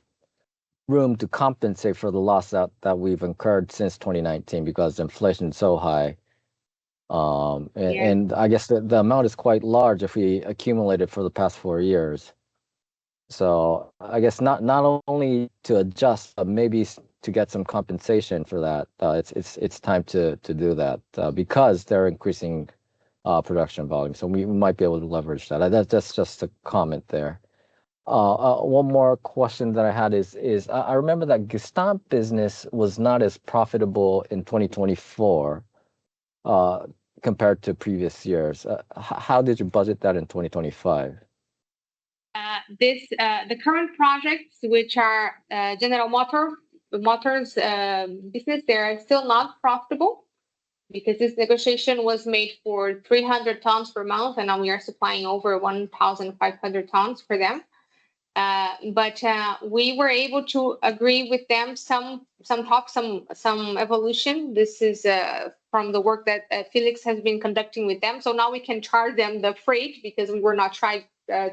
room to compensate for the loss that we've incurred since 2019, because inflation is so high. And I guess the amount is quite large if we accumulate it for the past 4 years. So I guess not only to adjust, but maybe to get some compensation for that. It's time to do that because they're increasing production volume. So we might be able to leverage that. That's just a comment there. One more question that I had is I remember that Gestamp business was not as profitable in 2024 compared to previous years. How did you budget that in 2025? The current projects, which are General Motors business, they are still not profitable, because this negotiation was made for 300 tons per month, and now we are supplying over 1,500 tons for them. But we were able to agree with them some talks, some evolution. This is from the work that Felix has been conducting with them. So now we can charge them the freight, because we were not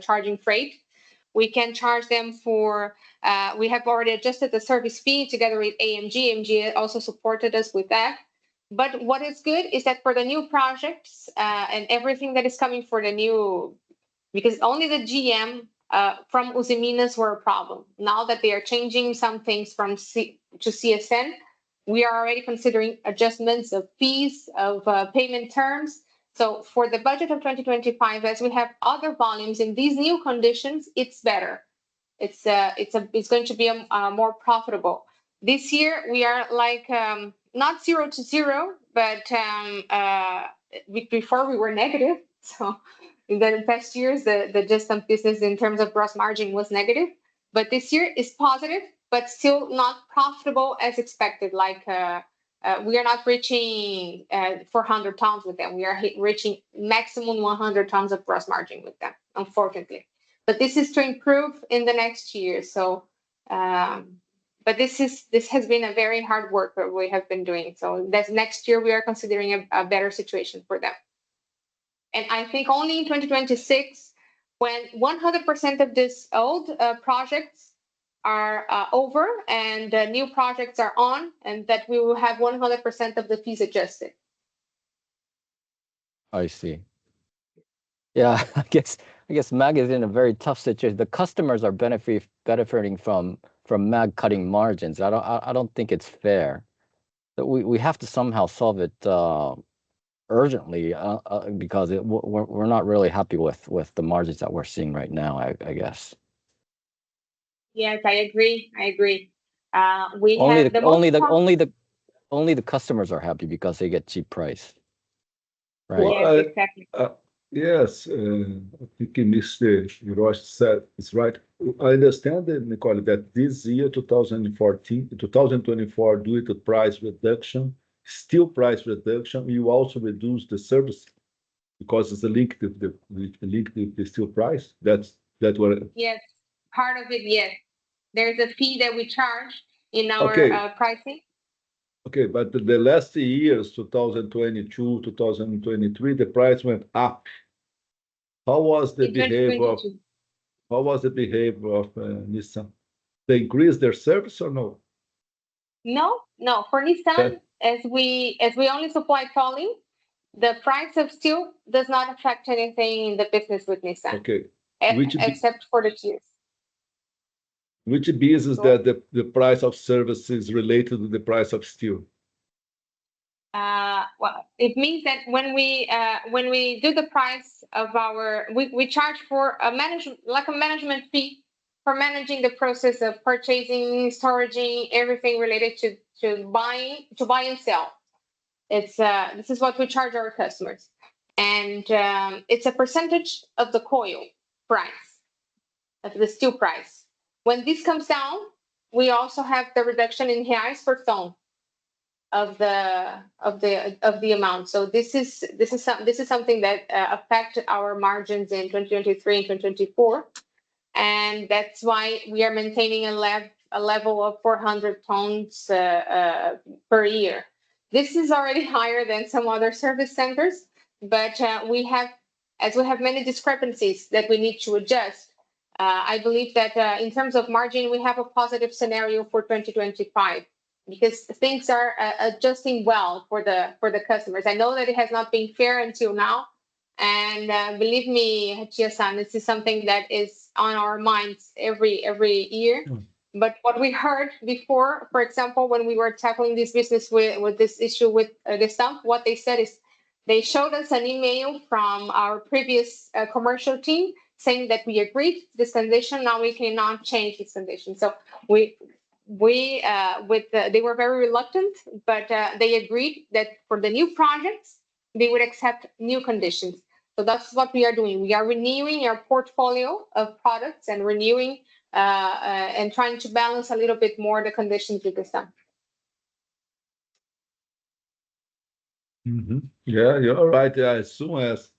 charging freight. We can charge them for, we have already adjusted the service fee together with AMG. AMG also supported us with that. But what is good is that for the new projects and everything that is coming for the new because only the GM from Usiminas were a problem. Now that they are changing some things from to CSN, we are already considering adjustments of fees, of payment terms. So for the budget of 2025, as we have other volumes in these new conditions, it's better. It's going to be more profitable. This year we are like not 0 to 0, but before we were negative. So in the past years, the distant business in terms of gross margin was negative, but this year is positive, but still not profitable as expected. Like we are not reaching 400 tons with them. We are reaching maximum 100 tons of gross margin with them, unfortunately. But this is to improve in the next year. So, but this has been a very hard work that we have been doing. So that's next year we are considering a better situation for them. And I think only in 2026, when 100% of these old projects are over and new projects are on, and that we will have 100% of the fees adjusted. I see. Yeah, I guess MAG is in a very tough situation. The customers are benefiting from MAG cutting margins. I don't think it's fair. That we have to somehow solve it urgently because we're not really happy with the margins that we're seeing right now. I guess. Yes, I agree. Only the customers are happy because they get cheap price. Right. Well, Yes, exactly. Yes, I think Mr. Hiroshi said it's right. I understand, Nicole, that this year, 2024, due to price reduction, steel price reduction, you also reduce the service because it's a link to the steel price. That's what. Yes, part of it, yes. There's a fee that we charge in our Okay. pricing. Okay, but the last years, 2022, 2023, the price went up. How was the In behavior? 2022. How was the behavior of Nissan? They increased their service or no? No. For Nissan, as we only supply tolling, the price of steel does not affect anything in the business with Nissan. Okay. Except for the tiers. Which business that the price of service is related to the price of steel? Well, it means that when we do the price of we charge for a management fee for managing the process of purchasing, storaging, everything related to buy and sell. This is what we charge our customers, and it's a percentage of the coil price, of the steel price. When this comes down, we also have the reduction in reais per ton of the amount. So this is something that affect our margins in 2023 and 2024, and that's why we are maintaining a level of 400 tons per year. This is already higher than some other service centers, but we have many discrepancies that we need to adjust. I believe that in terms of margin, we have a positive scenario for 2025 because things are adjusting well for the customers. I know that it has not been fair until now, and believe me, Chia-san, this is something that is on our minds every year. But what we heard before, for example, when we were tackling this business with this issue with the stump, what they said is they showed us an email from our previous commercial team saying that we agreed to this condition. Now we cannot change this condition. So they were very reluctant, but they agreed that for the new projects, they would accept new conditions. So that's what we are doing. We are renewing our portfolio of products and renewing and trying to balance a little bit more the conditions with the stump. Mm-hmm. Yeah, you're right. As soon as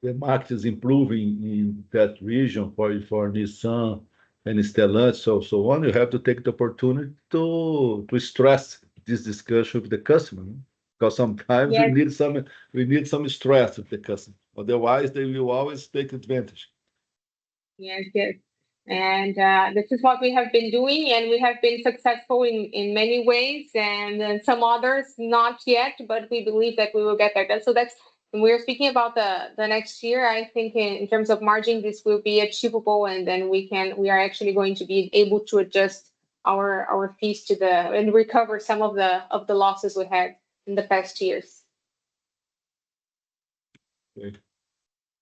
the market is improving in that region for Nissan and Stellantis, so on, you have to take the opportunity to stress this discussion with the customer, because sometimes Yes. we need some stress with the customer. Otherwise, they will always take advantage. Yes. And this is what we have been doing, and we have been successful in many ways, and some others not yet, but we believe that we will get there. So that's when we're speaking about the next year, I think in terms of margin, this will be achievable, and then we are actually going to be able to adjust our fees to and recover some of the losses we had in the past years. Great.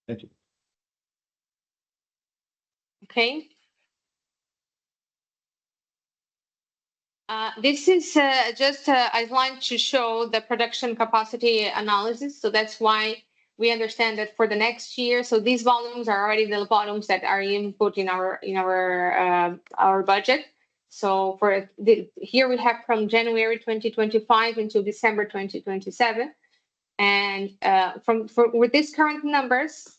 Thank you. Okay. This is just a line to show the production capacity analysis. So that's why we understand that for the next year, so these volumes are already the volumes that are input in our budget. So here we have from January 2025 until December 2027, and with these current numbers,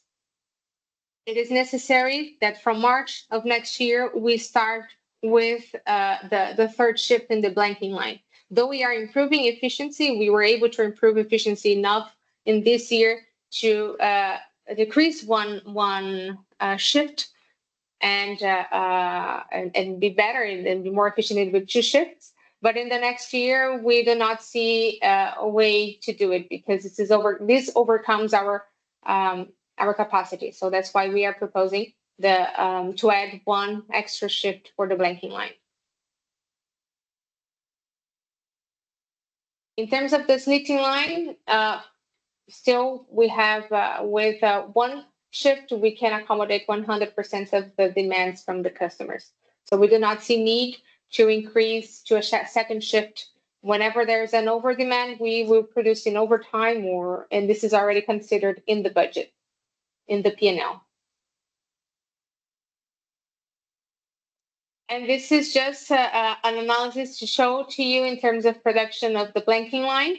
it is necessary that from March of next year we start with the third shift in the blanking line. Though we are improving efficiency, we were able to improve efficiency enough in this year to decrease one shift and be better and be more efficient with two shifts. But in the next year, we do not see a way to do it because this overcomes our capacity. So that's why we are proposing to add one extra shift for the blanking line. In terms of the slitting line, still we have with one shift, we can accommodate 100% of the demands from the customers. So we do not see need to increase to a second shift. Whenever there's an over demand, we will produce in overtime, and this is already considered in the budget, in the P&L. And this is just an analysis to show to you in terms of production of the blanking line.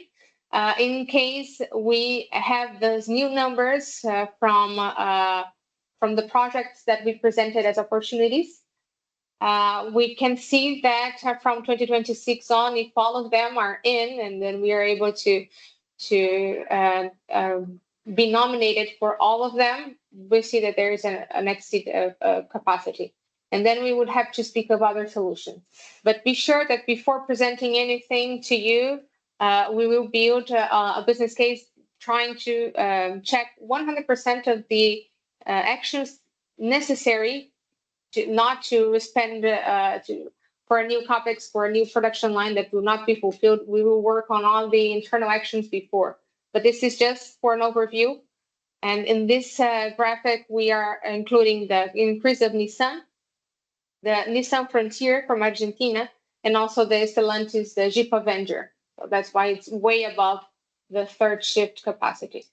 In case we have those new numbers from the projects that we presented as opportunities, we can see that from 2026 on, if all of them are in, and then we are able to be nominated for all of them, we see that there is an exceed of capacity. And then we would have to speak of other solutions. But be sure that before presenting anything to you, we will build a business case trying to check 100% of the actions necessary not to spend for a new CapEx, for a new production line that will not be fulfilled. We will work on all the internal actions before. But this is just for an overview. And in this graphic, we are including the increase of Nissan, the Nissan Frontier from Argentina, and also the Stellantis, the Jeep Avenger. So that's why it's way above the third shift capacity.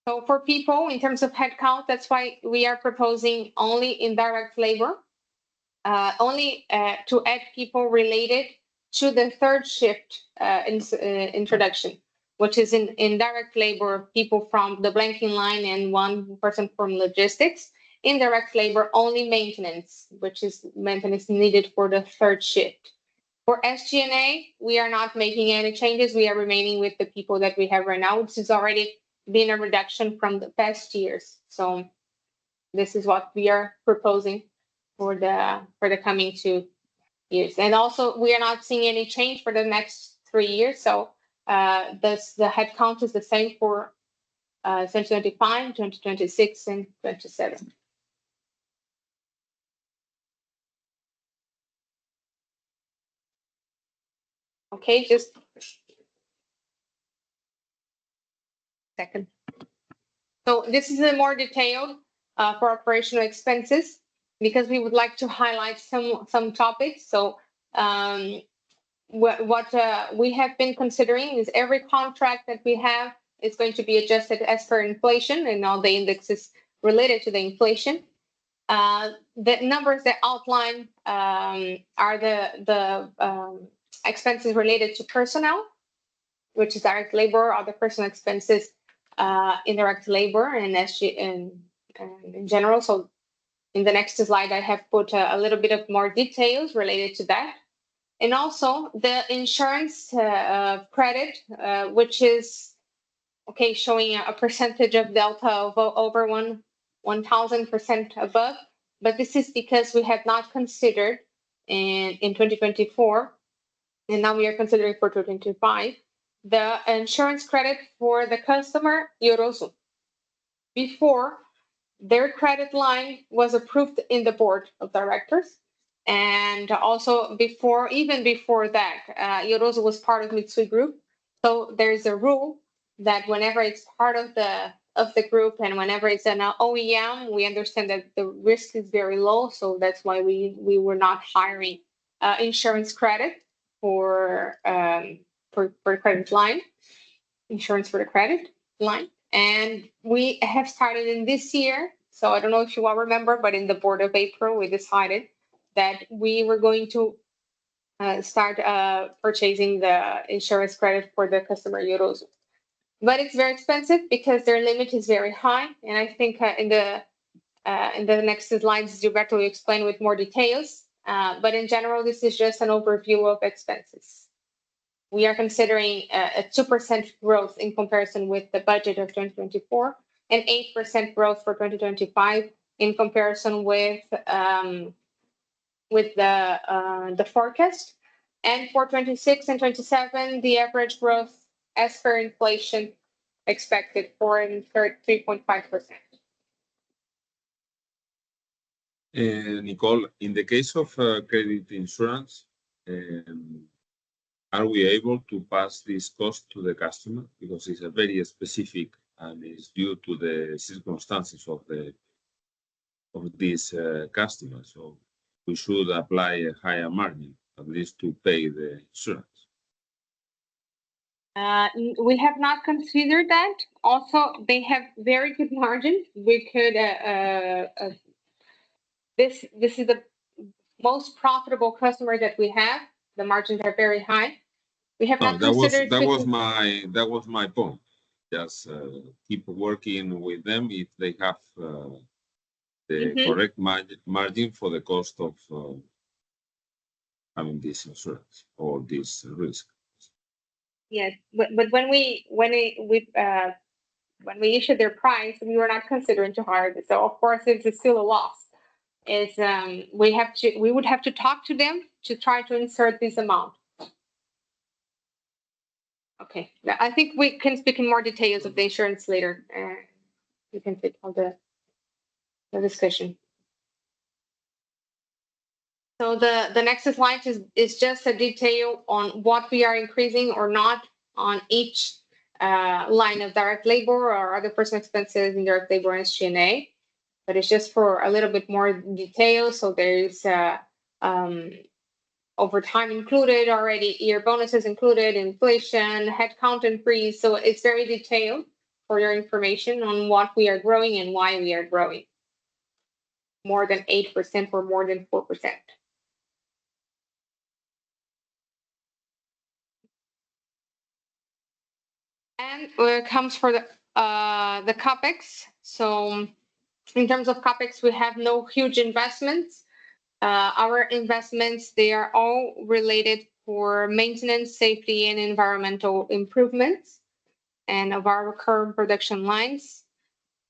So for people, in terms of headcount, that's why we are proposing only indirect labor, only to add people related to the third shift introduction, which is in indirect labor, people from the blanking line and one person from logistics. Indirect labor, only maintenance, which is maintenance needed for the third shift. For SG&A, we are not making any changes. We are remaining with the people that we have right now, which has already been a reduction from the past years. So this is what we are proposing for the coming 2 years. And also, we are not seeing any change for the next 3 years. So the headcount is the same for 2025, 2026, and 2027. Okay, just second. So this is a more detailed for operational expenses because we would like to highlight some topics. So what we have been considering is every contract that we have is going to be adjusted as per inflation and all the indexes related to the inflation. The numbers that outline are the expenses related to personnel, which is direct labor, other personal expenses, indirect labor, and SG in general. So in the next slide, I have put a little bit of more details related to that. And also the insurance credit, which is showing a percentage of delta of over 1,000% above. But this is because we have not considered in 2024 and now we are considering for 2025, the insurance credit for the customer, Yorozu. Before, their credit line was approved in the board of directors. And also even before that, Yorozu was part of Mitsui Group. So there's a rule that whenever it's part of the group and whenever it's an OEM, we understand that the risk is very low. So that's why we were not hiring insurance credit for credit line, insurance for the credit line. And we have started in this year. So I don't know if you all remember, but in the board of April, we decided that we were going to start purchasing the insurance credit for the customer Yorozu. But it's very expensive because their limit is very high. And I think in the next slides, Gilberto will explain with more details. But in general, this is just an overview of expenses. We are considering a 2% growth in comparison with the budget of 2024 and 8% growth for 2025 in comparison with the forecast. And for 26 and 27, the average growth as per inflation expected for 3.5%. Nicole, in the case of credit insurance, are we able to pass this cost to the customer? Because it's a very specific and it's due to the circumstances of this customer. So we should apply a higher margin, at least to pay the insurance. We have not considered that. Also, they have very good margin. We could, this is the most profitable customer that we have. The margins are very high. We have not considered. That was my point. Just keep working with them if they have the correct margin for the cost of having this insurance or this risk. Yes, but when we issued their price, we were not considering to hire this. So of course, it's still a loss. We would have to talk to them to try to insert this amount. Okay, I think we can speak in more details of the insurance later. We can take all the discussion. So the next slide is just a detail on what we are increasing or not on each line of direct labor or other personal expenses in direct labor and SG&A. But it's just for a little bit more detail. So there's overtime included already, year bonuses included, inflation, headcount increase. So it's very detailed for your information on what we are growing and why we are growing. More than 8% or more than 4%. And it comes for the CapEx. So in terms of CapEx, we have no huge investments. Our investments, they are all related for maintenance, safety, and environmental improvements and of our current production lines.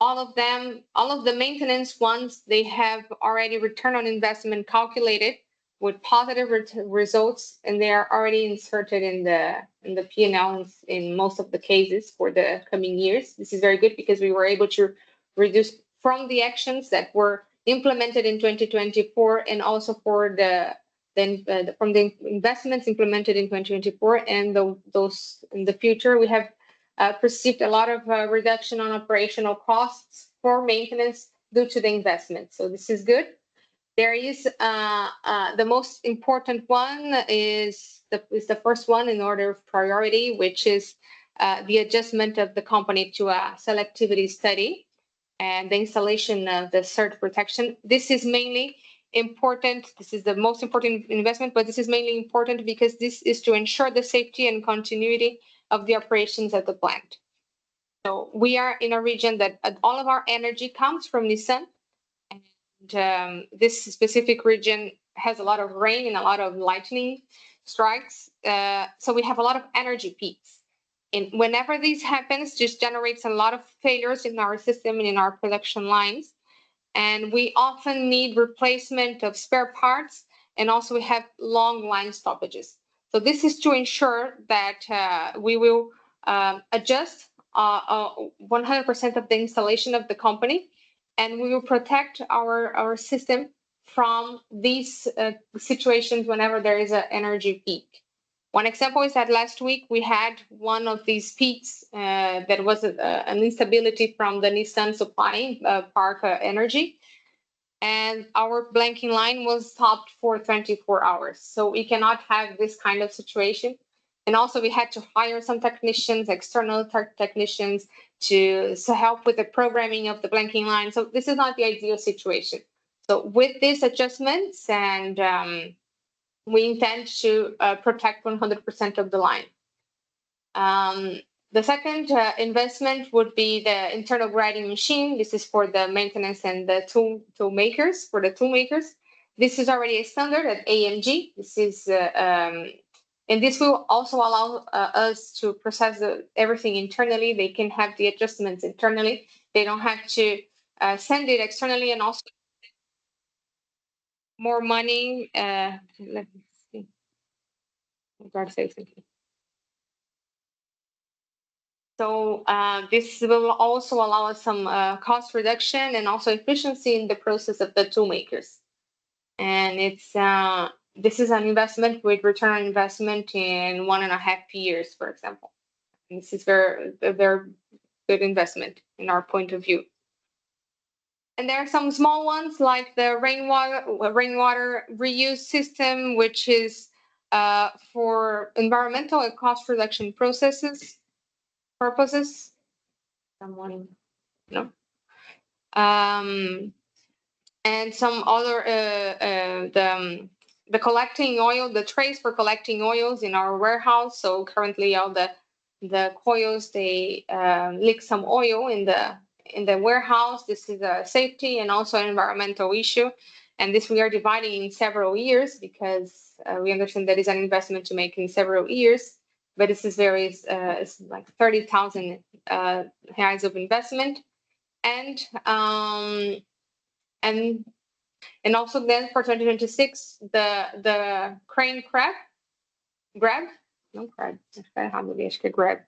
All of the maintenance ones, they have already return on investment calculated with positive results, and they are already inserted in the P&L in most of the cases for the coming years. This is very good because we were able to reduce from the actions that were implemented in 2024 and also for from the investments implemented in 2024 and those in the future. We have perceived a lot of reduction on operational costs for maintenance due to the investment. So this is good. There is the most important one is the first one in order of priority, which is the adjustment of the company to a selectivity study and the installation of the surge protection. This is mainly important. This is the most important investment, but this is mainly important because this is to ensure the safety and continuity of the operations at the plant. So we are in a region that all of our energy comes from the sun. And this specific region has a lot of rain and a lot of lightning strikes. So we have a lot of energy peaks. And whenever this happens, this generates a lot of failures in our system and in our production lines. And we often need replacement of spare parts. And also we have long line stoppages. So this is to ensure that we will adjust 100% of the installation of the company, and we will protect our system from these situations whenever there is an energy peak. One example is that last week we had one of these peaks that was an instability from the Nissan supply park energy, and our blanking line was stopped for 24 hours. So we cannot have this kind of situation. And also we had to hire some technicians, external technicians to help with the programming of the blanking line. So this is not the ideal situation. So with these adjustments, and we intend to protect 100% of the line. The second investment would be the internal grinding machine. This is for the maintenance and the tool makers, for the tool makers. This is already a standard at AMG. This is, and this will also allow us to process everything internally. They can have the adjustments internally. They don't have to send it externally, and also more money. Let me see. I gotta say something. So this will also allow us some cost reduction and also efficiency in the process of the tool makers. And it's this is an investment with return on investment in 1.5 years, for example. And this is a very good investment in our point of view. And there are some small ones like the rainwater reuse system, which is for environmental and cost reduction purposes. Someone, no. And some other the collecting oil, the trays for collecting oils in our warehouse. So currently all the coils, they leak some oil in the warehouse. This is a safety and also an environmental issue. And this we are dividing in several years because we understand that is an investment to make in several years. But this is it's like 30,000 reais of investment. And also then for 2026, the crane grab, no crab, grab.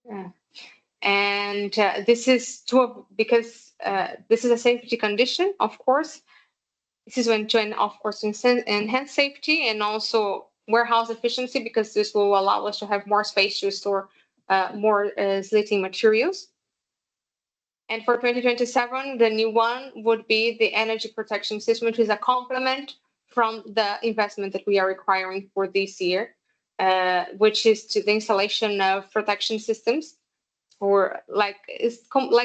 Yeah. And this is because this is a safety condition, of course. This is when to, of course, enhance safety and also warehouse efficiency, because this will allow us to have more space to store more slitting materials. And for 2027, the new one would be the energy protection system, which is a complement from the investment that we are requiring for this year, which is to the installation of protection systems for like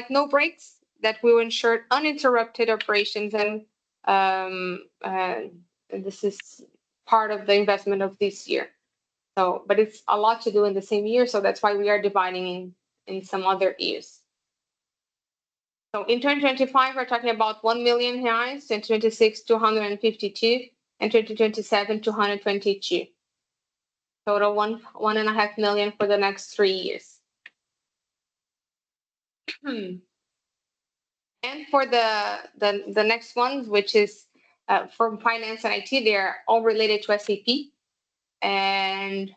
no breaks that will ensure uninterrupted operations. And this is part of the investment of this year. So, but it's a lot to do in the same year, so that's why we are dividing in some other years. So in 2025, we're talking about 1 million reais, 2026, 252, and 2027, 222. Total 1.5 million for the next 3 years. And for the next ones, which is from finance and IT, they're all related to SAP. And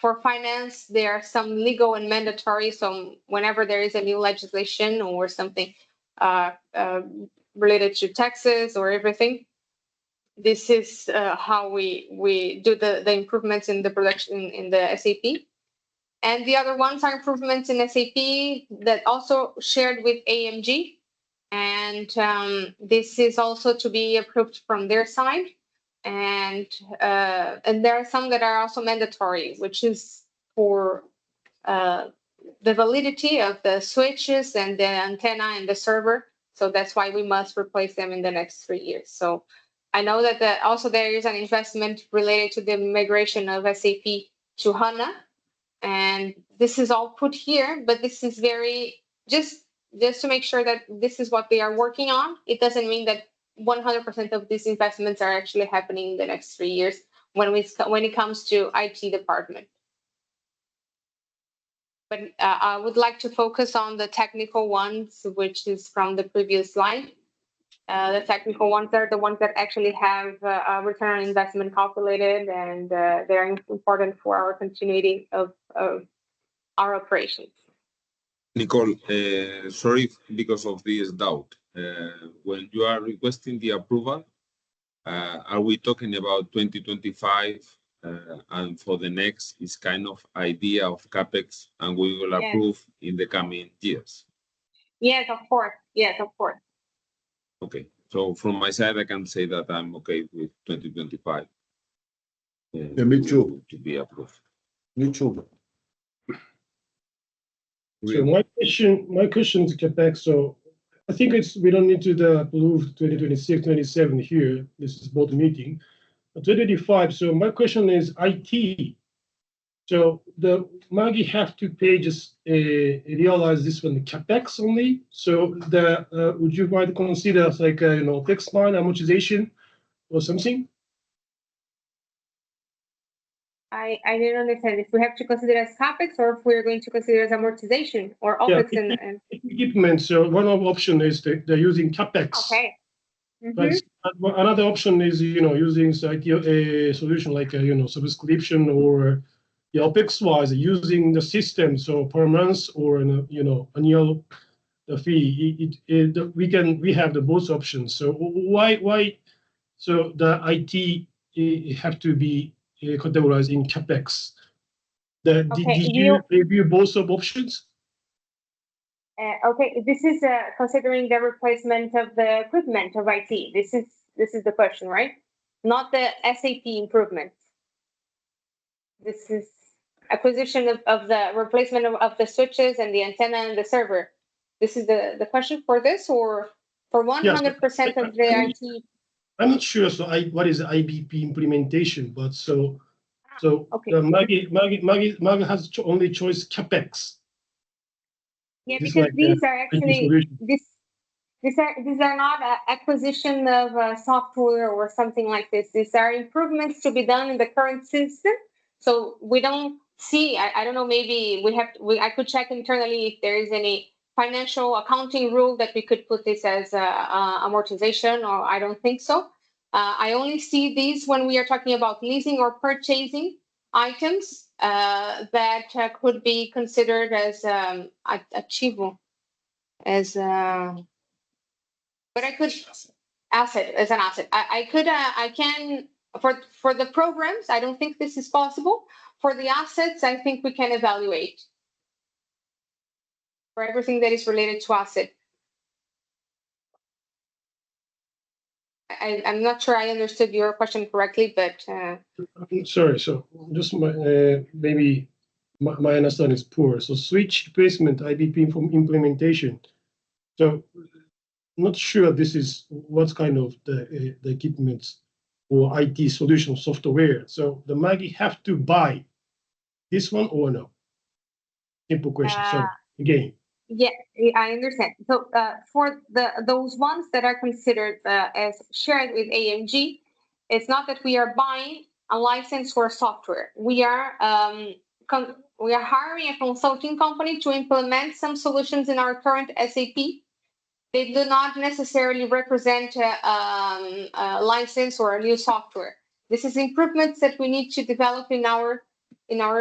for finance, there are some legal and mandatory. So whenever there is a new legislation or something related to taxes or everything, this is how we do the improvements in the production in the SAP. And the other ones are improvements in SAP that also shared with AMG. And this is also to be approved from their side. And there are some that are also mandatory, which is for the validity of the switches and the antenna and the server. So that's why we must replace them in the next 3 years. So I know that also there is an investment related to the migration of SAP to HANA. And this is all put here, but this is very just to make sure that this is what they are working on. It doesn't mean that 100% of these investments are actually happening in the next 3 years when it comes to IT department. But I would like to focus on the technical ones, which is from the previous slide. The technical ones are the ones that actually have a return on investment calculated, and they're important for our continuity of our operations. Nicole, sorry because of this doubt. When you are requesting the approval, are we talking about 2025 and for the next is kind of idea of CapEx and we will Yes. approve in the coming years? Yes, of course. Yes, of course. Okay, so from my side, I can say that I'm okay with 2025. Yeah, me too. To be approved. Me too. So my question to CapEx, so I think we don't need to approve 2026, 27 here. This is BoD Meeting. 2025, so my question is IT. So the Maggie have to pay just realize this one, the CapEx only. So would you might consider as like fixed line amortization or something? I didn't understand if we have to consider as CapEx or if we're going to consider as amortization or Yeah, OpEx and equipment. So one of option is they're using CapEx. okay. Mhm. But another option is using a solution like subscription or OpEx wise using the system. So per month or annual fee. We have the both options. So why? So the IT have to be categorized in CapEx. Did you review both of options? Okay, this is considering the replacement of the equipment of IT. This is the question, right? Not the SAP improvements. This is acquisition of the replacement of the switches and the antenna and the server. This is the question for this, or for 100% of the IT? I'm not sure. So what is the IBP implementation? But Okay. Maggie has only choice CapEx. Yeah, This because like these are IT actually solution. these are not acquisition of software or something like this. These are improvements to be done in the current system. So we don't see. I don't know. Maybe I could check internally if there is any financial accounting rule that we could put this as amortization, or I don't think so. I only see these when we are talking about leasing or purchasing items that could be considered as achievable as but I could asset as an asset. I can for the programs. I don't think this is possible. For the assets, I think we can evaluate for everything that is related to asset. I'm not sure I understood your question correctly, but Sorry. So just maybe my understanding is poor. So switch replacement IBP from implementation. So not sure this is what kind of the equipment or IT solution software. So the Maggie have to buy this one or no? Simple question. So again. yeah, I understand. So for those ones that are considered as shared with AMG, it's not that we are buying a license for software. We are hiring a consulting company to implement some solutions in our current SAP. They do not necessarily represent a license or a new software. This is improvements that we need to develop in our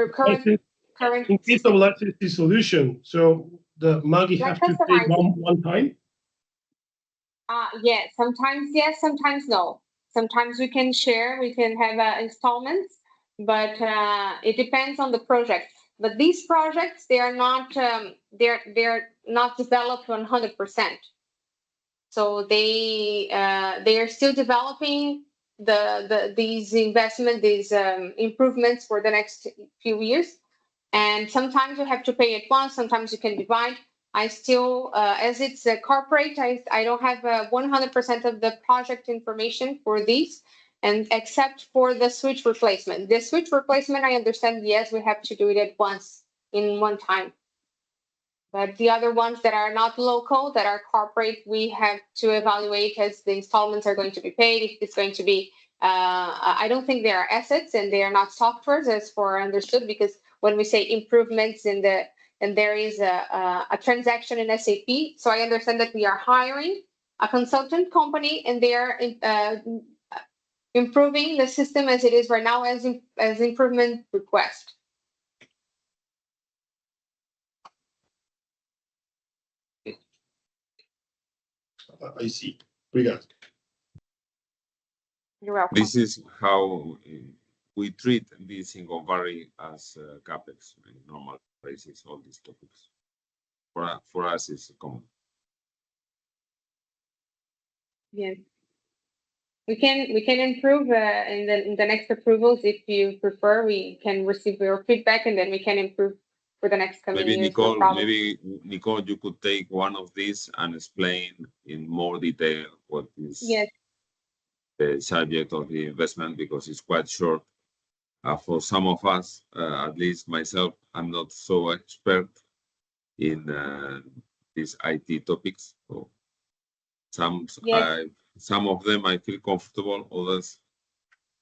current In case of license solution, so the Maggie have to pay one time? Yeah, sometimes yes, sometimes no. Sometimes we can share, we can have installments, but it depends on the project. But these projects, they are not they're not developed 100%. So they are still developing these improvements for the next few years. And sometimes you have to pay it once, sometimes you can divide. I still, as it's a corporate, I don't have 100% of the project information for these, and except for the switch replacement. The switch replacement, I understand, yes, we have to do it at once, in one time. But the other ones that are not local, that are corporate, we have to evaluate as the installments are going to be paid, if it's going to be, I don't think they are assets and they are not softwares, as for understood, because when we say improvements and there is a transaction in SAP, so I understand that we are hiring a consultant company, and they are improving the system as it is right now as improvement request. I see. Obrigado. You're welcome. This is how we treat this in Gombari as CapEx in normal basis, all these topics. For us, it's common. Yes. We can improve in the next approvals if you prefer. We can receive your feedback and then we can improve for the next coming Maybe years. No Nicole, problem. Nicole, you could take one of these and explain in more detail what is Yes. the subject of the investment, because it's quite short. For some of us, at least myself, I'm not so expert in these IT topics. So Yes. some of them I feel comfortable. Others,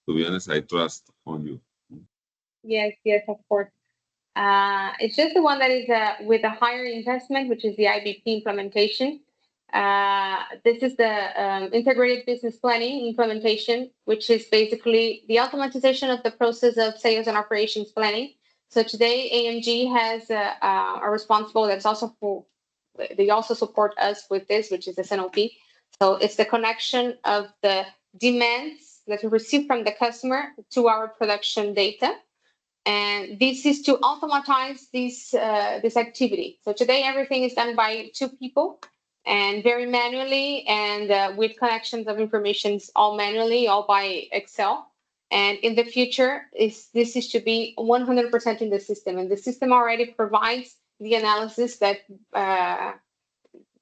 to be honest, I trust on you. Yes, of course. It's just the one that is with a higher investment, which is the IBP implementation. This is the integrated business planning implementation, which is basically the automatization of the process of sales and operations planning. So today, AMG has a responsible that's also they also support us with this, which is SNOP. So it's the connection of the demands that we receive from the customer to our production data. And this is to automatize this activity. So today everything is done by 2 people and very manually, and with connections of information all manually, all by Excel. And in the future, this is to be 100% in the system, and the system already provides the analysis that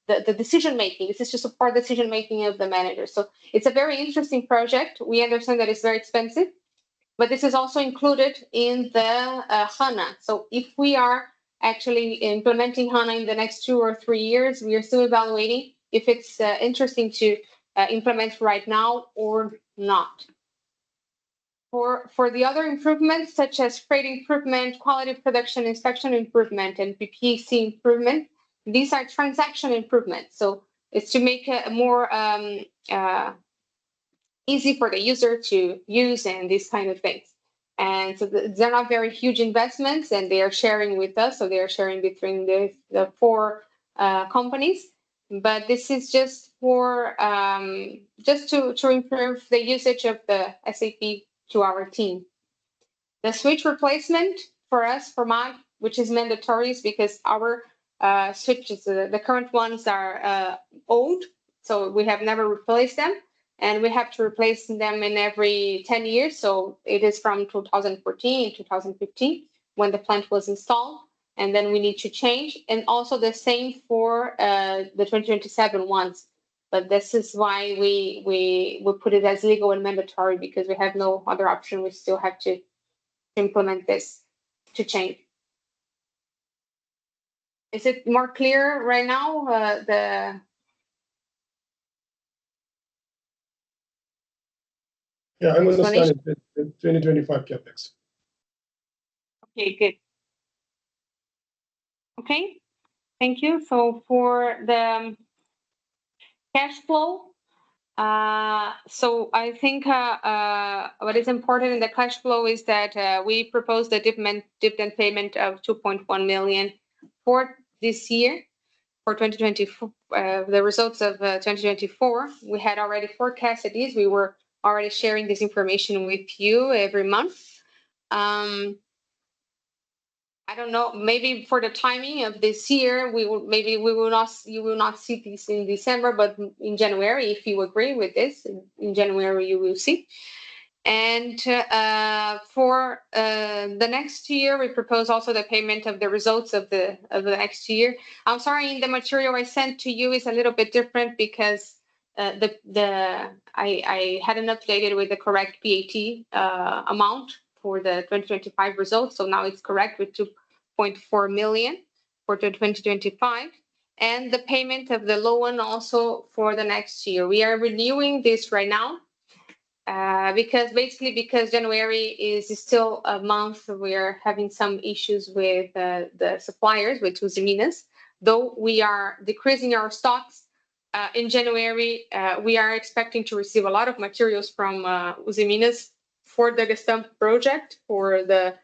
the decision making. This is to support decision making of the manager. So it's a very interesting project. We understand that it's very expensive, but this is also included in the HANA. So if we are actually implementing HANA in the next 2 or 3 years, we are still evaluating if it's interesting to implement right now or not. For the other improvements, such as freight improvement, quality production inspection improvement, and PPC improvement, these are transaction improvements. So it's to make it more easy for the user to use and these kind of things. And so they're not very huge investments, and they are sharing with us. So they are sharing between the 4 companies. But this is just for just to improve the usage of the SAP to our team. The switch replacement for us, for MAG, which is mandatory, is because our switches, the current ones are old, so we have never replaced them. And we have to replace them in every 10 years. So it is from 2014, 2015, when the plant was installed. And then we need to change. And also the same for the 2027 ones. But this is why we put it as legal and mandatory, because we have no other option. We still have to implement this to change. Is it more clear right now? Yeah, I understand it, the 2025 CapEx. Okay, good. Okay, thank you. So for the cash flow, so I think what is important in the cash flow is that we propose the dividend payment of 2.1 million for this year, for 2024. The results of 2024, we had already forecasted these. We were already sharing this information with you every month. I don't know, maybe for the timing of this year, you will not see this in December, but in January, if you agree with this, in January you will see. And for the next year, we propose also the payment of the results of the next year. I'm sorry, in the material I sent to you is a little bit different, because I hadn't updated with the correct PAT amount for the 2025 results. So now it's correct with 2.4 million for 2025. And the payment of the loan also for the next year. We are renewing this right now because January is still a month we are having some issues with the suppliers, with Usiminas. Though we are decreasing our stocks, in January, we are expecting to receive a lot of materials from Usiminas for the Gestamp project, for the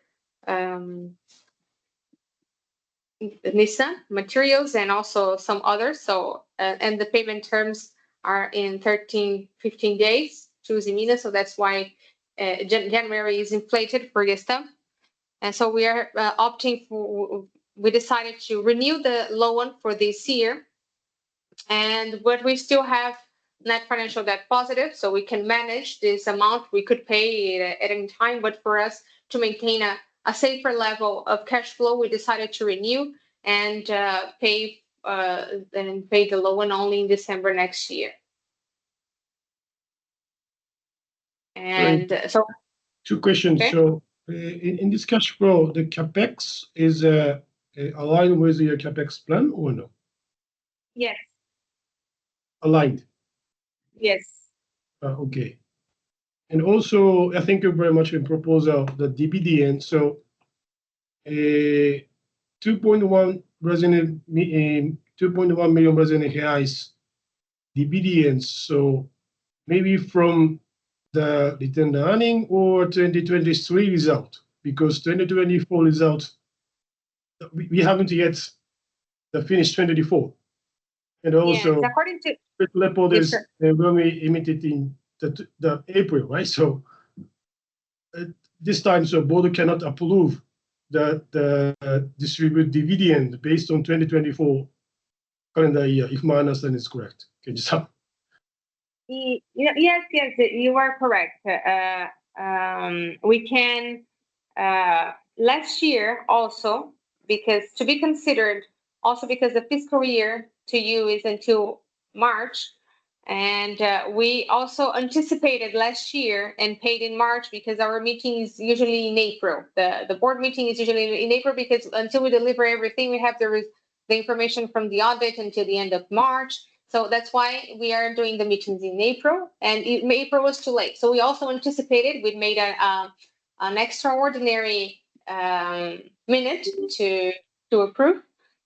Nissan materials and also some others. So, and the payment terms are in 13, 15 days to Usiminas. So that's why January is inflated for Gestamp. And so we are opting for, we decided to renew the loan for this year. But we still have net financial debt positive, so we can manage this amount. We could pay it at any time, but for us to maintain a safer level of cash flow, we decided to renew and pay the loan only in December next year. And so, two questions. Okay. So in this cash flow, the capex is aligned with your capex plan or no? yes, Aligned. yes. Okay. And also, I thank you very much for the proposal, the DPDN. So 2.1 million Brazilian reais DPDNs. So maybe from the return earning or 2023 result, because 2024 result, we haven't yet the finished 2024. And also, Yes, according to report Yes, is sir. when we emitted in the April, right? So this time, so BoD cannot approve the distribute dividend based on 2024 calendar year, if my understanding is correct. Can you stop? Yes, you are correct. We can last year also, because to be considered, also because the fiscal year to you is until March, and we also anticipated last year and paid in March because our meeting is usually in April. The board meeting is usually in April because until we deliver everything, we have the information from the audit until the end of March. So that's why we are doing the meetings in April, and April was too late. So we also anticipated. We made an extraordinary minute to approve.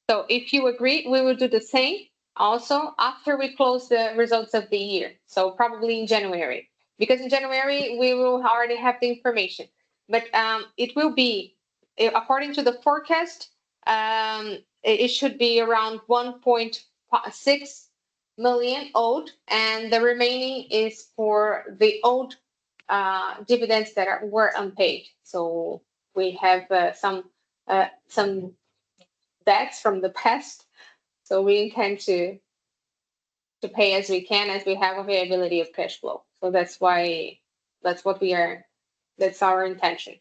So if you agree, we will do the same also after we close the results of the year. So probably in January, because in January we will already have the information. But it will be, according to the forecast, it should be around 1.6 million owed, and the remaining is for the old dividends that were unpaid. So we have some debts from the past. So we intend to pay as we can, as we have availability of cash flow. So that's why that's our intention.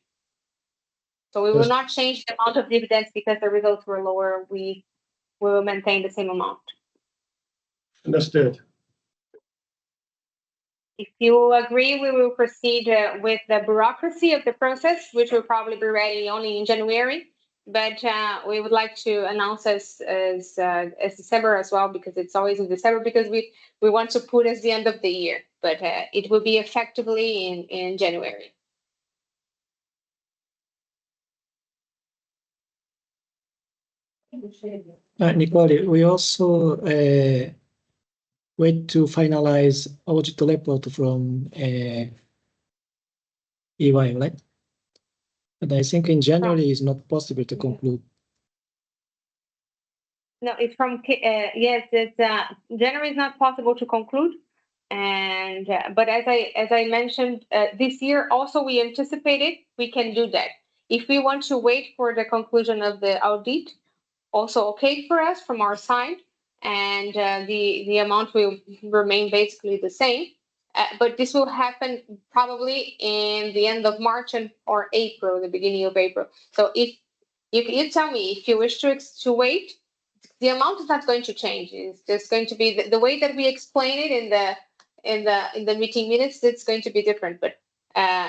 So we will not change the amount of dividends because the results were lower. We will maintain the same amount. Understood. If you agree, we will proceed with the bureaucracy of the process, which will probably be ready only in January. But we would like to announce as December as well, because it's always in December, because we want to put as the end of the year. But it will be effectively in January. Nicole, we also wait to finalize audit report from EY, right? But I think in January it's not possible to conclude. No, it's from yes. It's January is not possible to conclude, and but as I mentioned, this year also we anticipated we can do that. If we want to wait for the conclusion of the audit, also okay for us from our side, and the amount will remain basically the same. But this will happen probably in the end of March or April, the beginning of April. So if you tell me if you wish to wait, the amount is not going to change. It's just going to be the way that we explain it in the meeting minutes. It's going to be different. But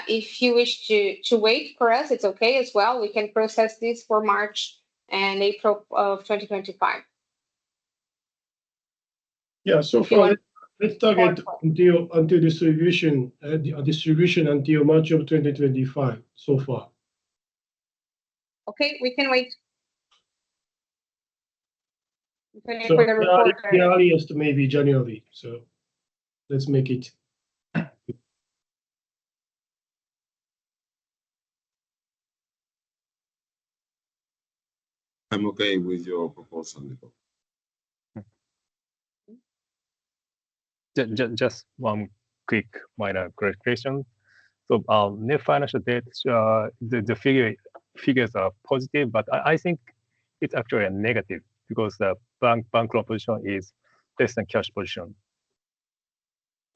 if you wish to wait for us, it's okay as well. We can process this for March and April of 2025. Yeah. So far, let's target until distribution until March of 2025. So far. Okay, we can wait. Waiting So for the report. the earliest maybe January. So let's make it. I'm okay with your proposal, Nico. Just one quick minor clarification. So net financial debt, the figures are positive, but I think it's actually a negative because the bank loan position is less than cash position.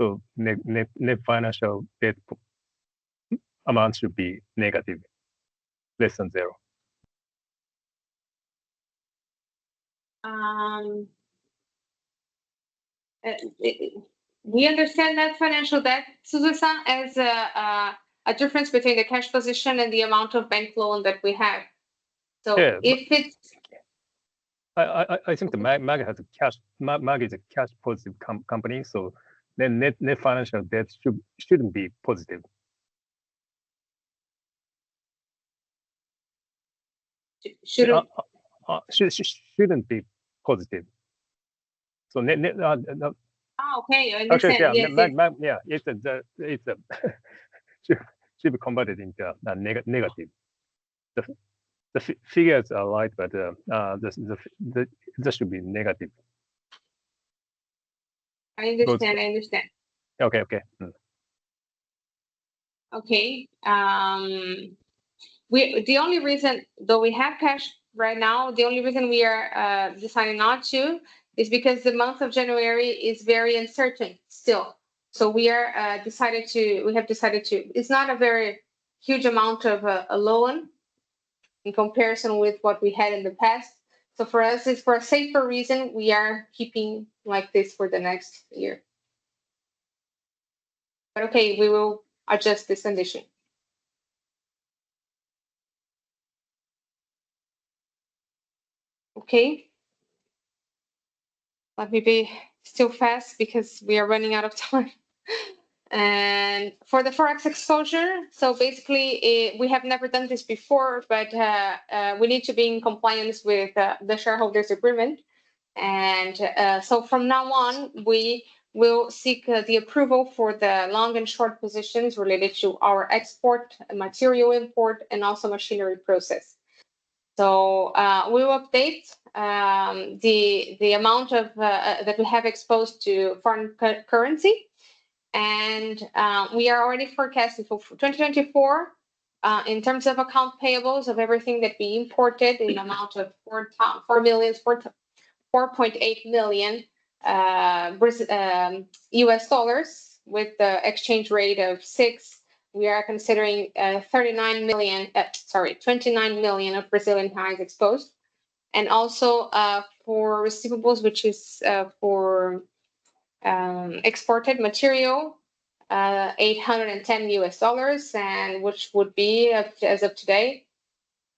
So net financial debt amount should be negative, less than zero. We understand that financial debt, Suzuki-san, as a difference between the cash position and the amount of bank loan that we have. So Yeah, if it's I think the MAG has a MAG is a cash positive company, so then net financial debt shouldn't be positive. shouldn't Shouldn't be positive. So net okay, I understand. actually, Yes, MAG, yeah, it's a should be converted into a negative. The figures are right, but this should be negative. I understand. I understand. Okay. Okay. The only reason, though we have cash right now, the only reason we are deciding not to is because the month of January is very uncertain still. So we have decided to. It's not a very huge amount of a loan in comparison with what we had in the past. So for us, it's for a safer reason we are keeping like this for the next year. But okay, we will adjust this condition. Okay. Let me be still fast because we are running out of time. And for the Forex exposure, so basically we have never done this before, but we need to be in compliance with the shareholders agreement. And so from now on, we will seek the approval for the long and short positions related to our export, material import, and also machinery process. So we will update the amount of that we have exposed to foreign currency, and we are already forecasting for 2024 in terms of account payables of everything that we imported in the amount of 4.8 million US dollars with the exchange rate of 6. We are considering 29 million of Brazilian reais exposed, and also for receivables, which is for exported material, 810 US dollars, and which would be as of today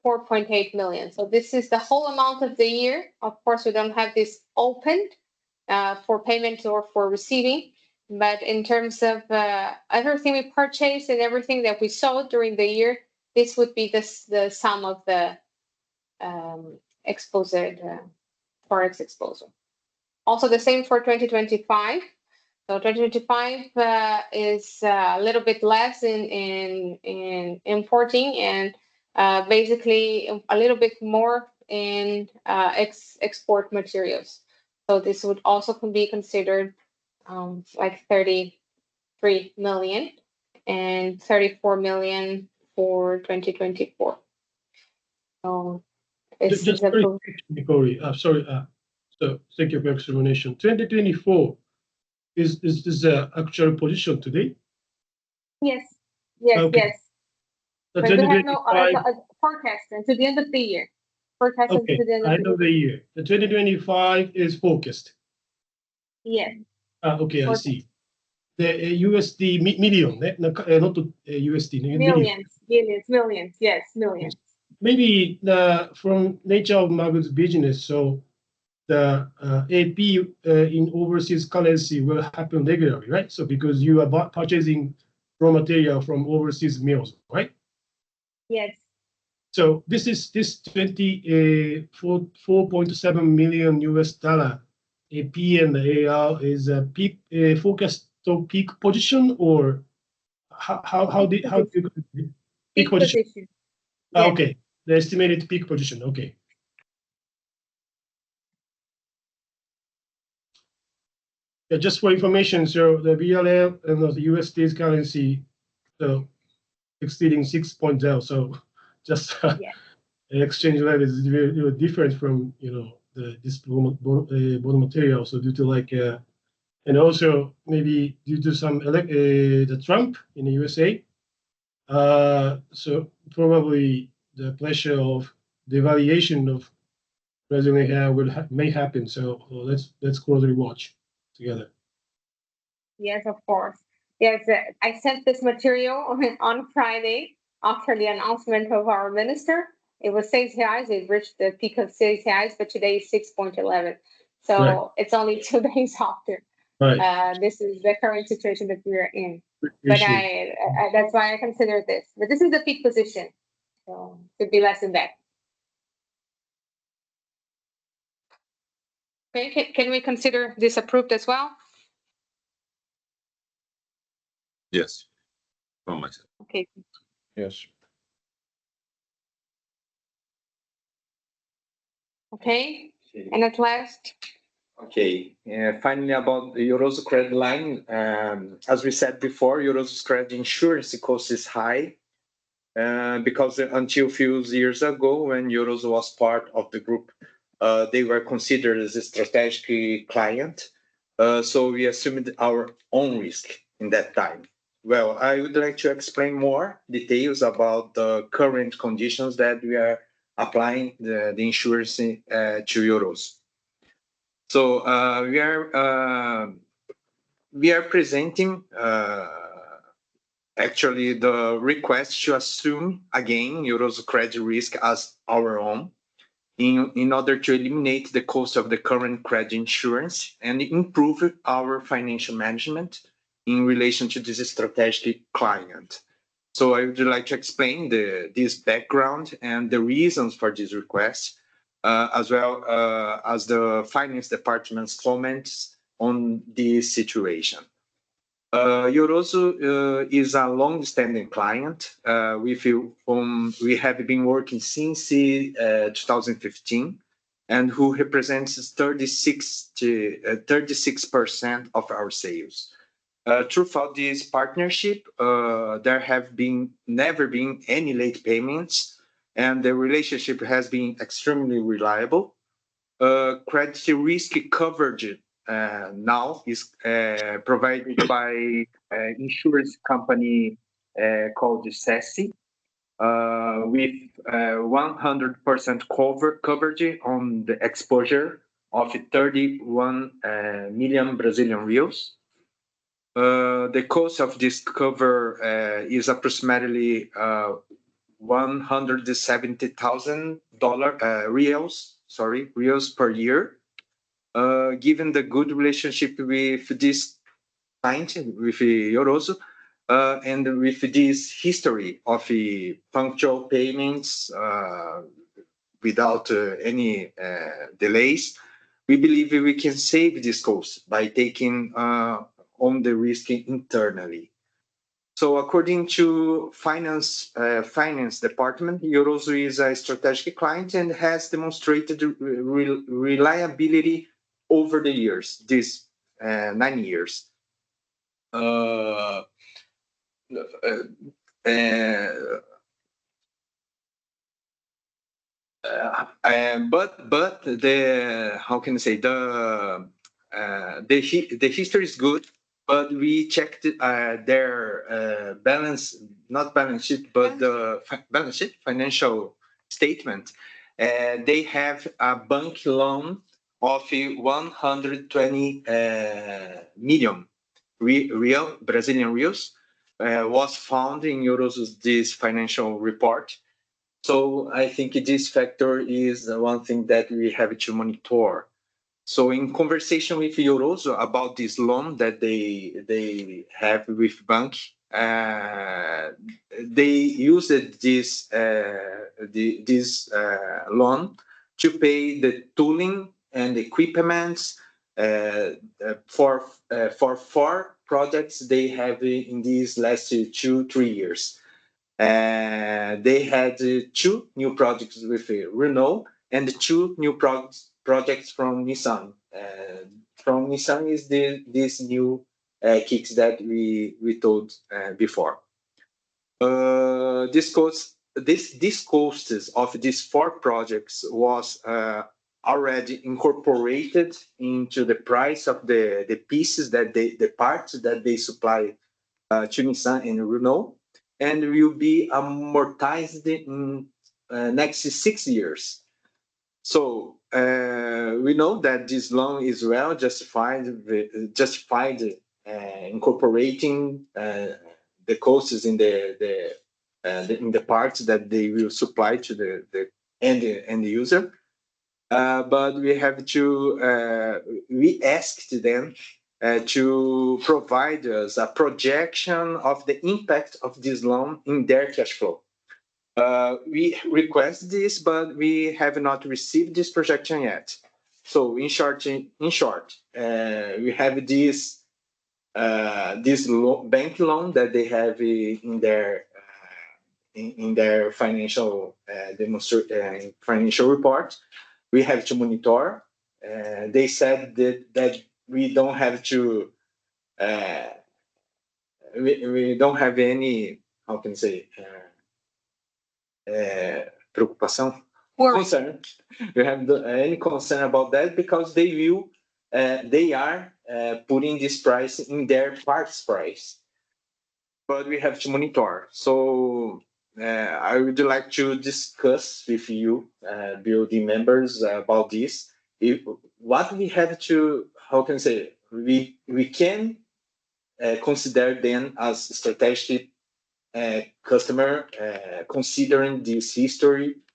4.8 million. So this is the whole amount of the year. Of course, we don't have this opened for payment or for receiving. But in terms of everything we purchased and everything that we sold during the year, this would be the sum of the exposed Forex exposure. Also the same for 2025. So 2025 is a little bit less in importing and basically a little bit more in export materials. So this would also be considered like 33 million and 34 million for 2024. So it's Just very quickly, Corey. Sorry. So thank you for your explanation. 2024 is the actual position today? Yes. Okay. Yes. So But we have no 2025. forecast to the end of the year. Forecast Okay. to the end of the year. The 2025 is focused. Yes. Okay, I see. The USD million, not USD. Millions. Yes, millions. Maybe from nature of Mago's business, so the AP in overseas currency will happen regularly, right? So because you are purchasing raw material from overseas mills, right? Yes. So this 4.7 million US dollar AP and AR is a peak forecast to peak position, or how do you Peak position. Ah, Yes. okay, the estimated peak position. Okay. Yeah, just for information, so the BRL and the USD currency, so exceeding 6.0. So just Yeah. exchange rate is very different from this bond material. So due to and also maybe due to some the Trump in the USA, so probably the pressure of the evaluation of President here may happen. So let's closely watch together. Yes, of course. Yes, I sent this material on Friday after the announcement of our minister. It was 6 reais. It reached the peak of 6 reais, but today is 6.11. So Right. it's only 2 days after. Right. This is the current situation that we are in. But Appreciate that's why I consider this. But this is the peak position. So it could be less than that. Okay, can we consider this approved as well? Yes, from myself. Okay. Yes. Okay. And at last, Okay. Finally, about the Eurozone credit line, as we said before, Eurozone's credit insurance cost is high because until a few years ago, when Eurozone was part of the group, they were considered as a strategic client. So we assumed our own risk in that time. Well, I would like to explain more details about the current conditions that we are applying the insurance to Eurozone. So we are presenting actually the request to assume again Eurozone credit risk as our own in order to eliminate the cost of the current credit insurance and improve our financial management in relation to this strategic client. So I would like to explain this background and the reasons for this request, as well as the finance department's comments on this situation. Eurozone is a long-standing client with whom we have been working since 2015, and who represents 36% of our sales. Throughout this partnership, there have never been any late payments, and the relationship has been extremely reliable. Credit risk coverage now is provided by insurance company called SESI, with 100% coverage on the exposure of 31 million Brazilian reals. The cost of this cover is approximately $170,000 reals per year. Given the good relationship with this client, with Eurozone, and with this history of punctual payments without any delays, we believe we can save this cost by taking on the risk internally. So according to finance department, Eurozone is a strategic client and has demonstrated reliability over the years, these 9 years. But the how can I say the history is good, but we checked their not balance sheet, but the balance sheet financial statement. They have a bank loan of 120 million Brazilian reals, was found in Eurozone's this financial report. So I think this factor is one thing that we have to monitor. So in conversation with Eurozone about this loan that they have with bank, they used this loan to pay the tooling and equipments for 4 projects they have in these last 2-3 years. They had 2 new projects with Renault and 2 new projects from Nissan. From Nissan is this new kicks that we told before. This costs of these 4 projects was already incorporated into the price of the pieces that the parts that they supply to Nissan and Renault, and will be amortized in next 6 years. So we know that this loan is well justified, incorporating the costs in the parts that they will supply to the end user. But we have to we asked them to provide us a projection of the impact of this loan in their cash flow. We request this, but we have not received this projection yet. So in short, we have this bank loan that they have in their financial financial report. We have to monitor. They said that we don't have to. We don't have any, how can I say, preocupação, concern. We have any concern about that because they are putting this price in their parts price, but we have to monitor. So I would like to discuss with you, BoD members, about this. What we have to, how can I say, we can consider them as strategic customer, considering this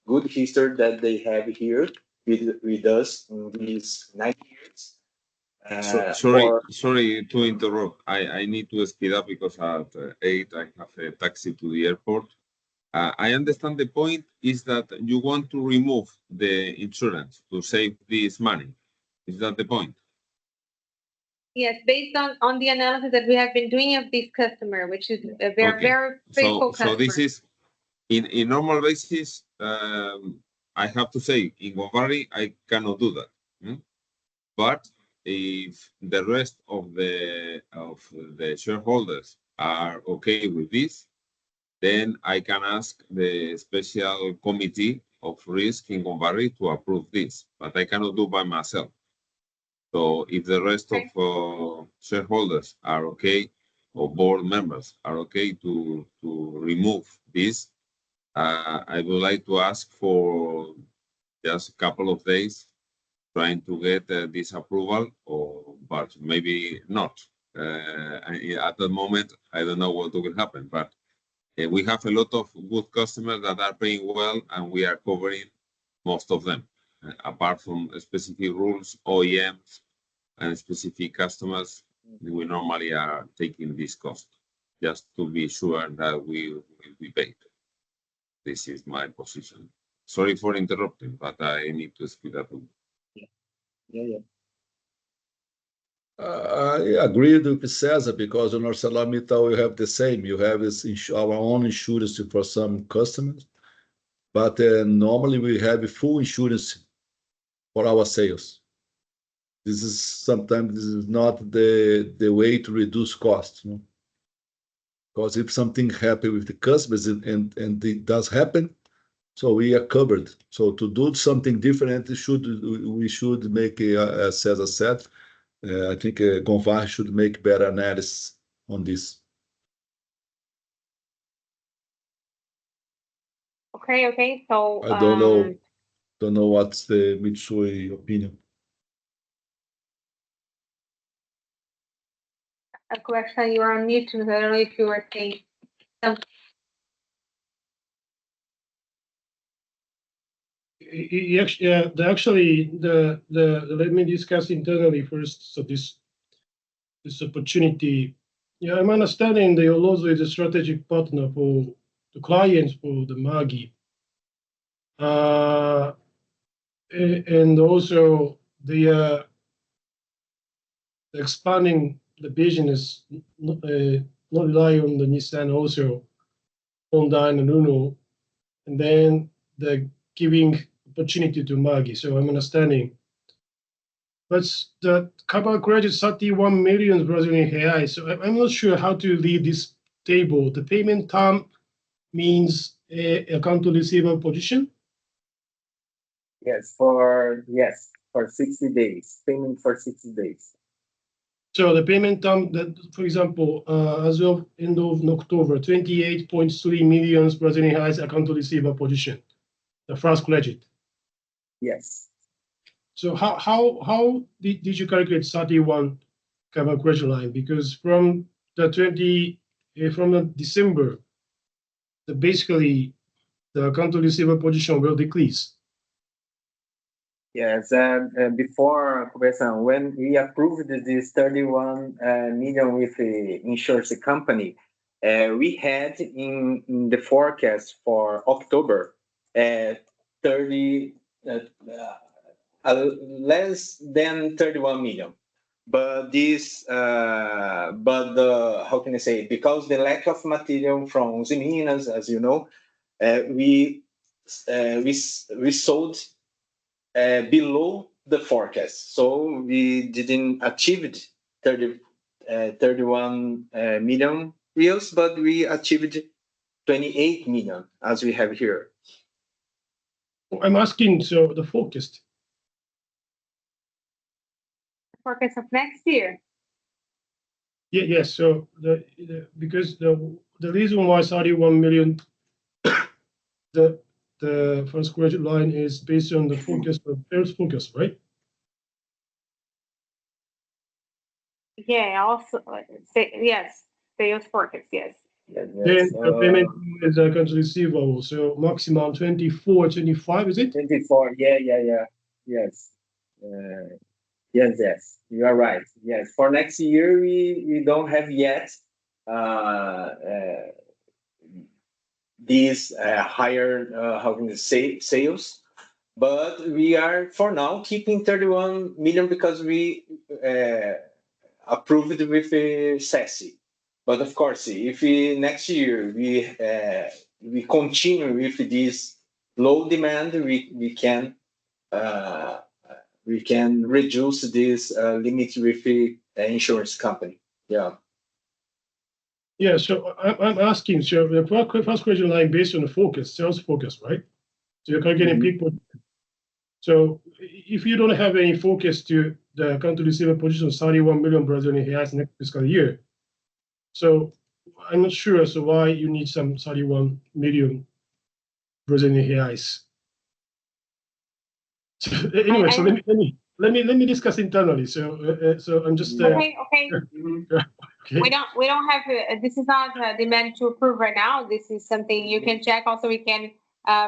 good history that they have here with us in these 9 years. Sorry to interrupt. I need to speed up because at 8 I have a taxi to the airport. I understand the point is that you want to remove the insurance to save this money. Is that the point? Yes, based on the analysis that we have been doing of this customer, which is a very faithful customer. So this is in normal basis. I have to say in Govari I cannot do that. But if the rest of the shareholders are okay with this, then I can ask the special committee of risk in Govari to approve this. But I cannot do by myself. So if the rest of shareholders are okay, or board members are okay to remove this, I would like to ask for just a couple of days trying to get this approval, but maybe not. At the moment, I don't know what will happen, but we have a lot of good customers that are paying well, and we are covering most of them. Apart from specific rules, OEMs, and specific customers, we normally are taking this cost just to be sure that we will be paid. This is my position. Sorry for interrupting, but I need to speed up. Yeah. I agree with Cesar because in ArcelorMittal we have the same. You have our own insurance for some customers, but normally we have full insurance for our sales. This is sometimes not the way to reduce costs, because if something happens with the customers and it does happen, so we are covered. So to do something different, we should make, as Cesar said, I think Govari should make better analysis on this. Okay. So I don't know what's the Mitsui opinion. a question, you are on mute. I don't know if you were saying something. Actually, let me discuss internally first. So this opportunity Yeah, I'm understanding that also is a strategic partner for the clients for the Magi. And also they are expanding the business, not rely on the Nissan, also Honda and Renault, and then they're giving opportunity to Magi. So I'm understanding. But the carbon credit 31 million Brazilian reais. So I'm not sure how to read this table. The payment term means account to receivable position. Yes, for 60 days, payment for 60 days. So the payment term that, for example, as of end of October, 28.3 million Brazilian reais account to receivable position, the first credit. Yes. So how did you calculate 31 carbon credit line? Because from the December, basically the account to receivable position will decrease. Yes, before, Kobe-san, when we approved this 31 million with the insurance company, we had in the forecast for October 30, less than 31 million. But this, how can I say? Because the lack of material from Usiminas, as you know, we sold below the forecast. So we didn't achieve 31 million reals, but we achieved 28 million, as we have here. I'm asking, so the forecast. Forecast of next year. Yes. So because the reason why 31 million, the first credit line is based on the focus of sales focus, right? Yeah, also, yes, sales forecast, yes. Then the payment is accounts receivable, so maximum 24, 25, is it? 24, yes. Yes, you are right. Yes, for next year, we don't have yet these higher, how can you say, sales. But we are, for now, keeping 31 million because we approved with SESI. But of course, if next year we continue with this low demand, we can reduce this limit with the insurance company. Yeah. Yeah. So I'm asking. So the first credit line based on the focus, sales focus, right? So you're calculating people. So if you don't have any focus to the account to receivable position, 31 million Brazilian reais next fiscal year. So I'm not sure as to why you need some 31 million Brazilian reais. So, anyway, so let me discuss internally. So I'm just Okay. okay. We don't have this is not a demand to approve right now. This is something you can check. Also, we can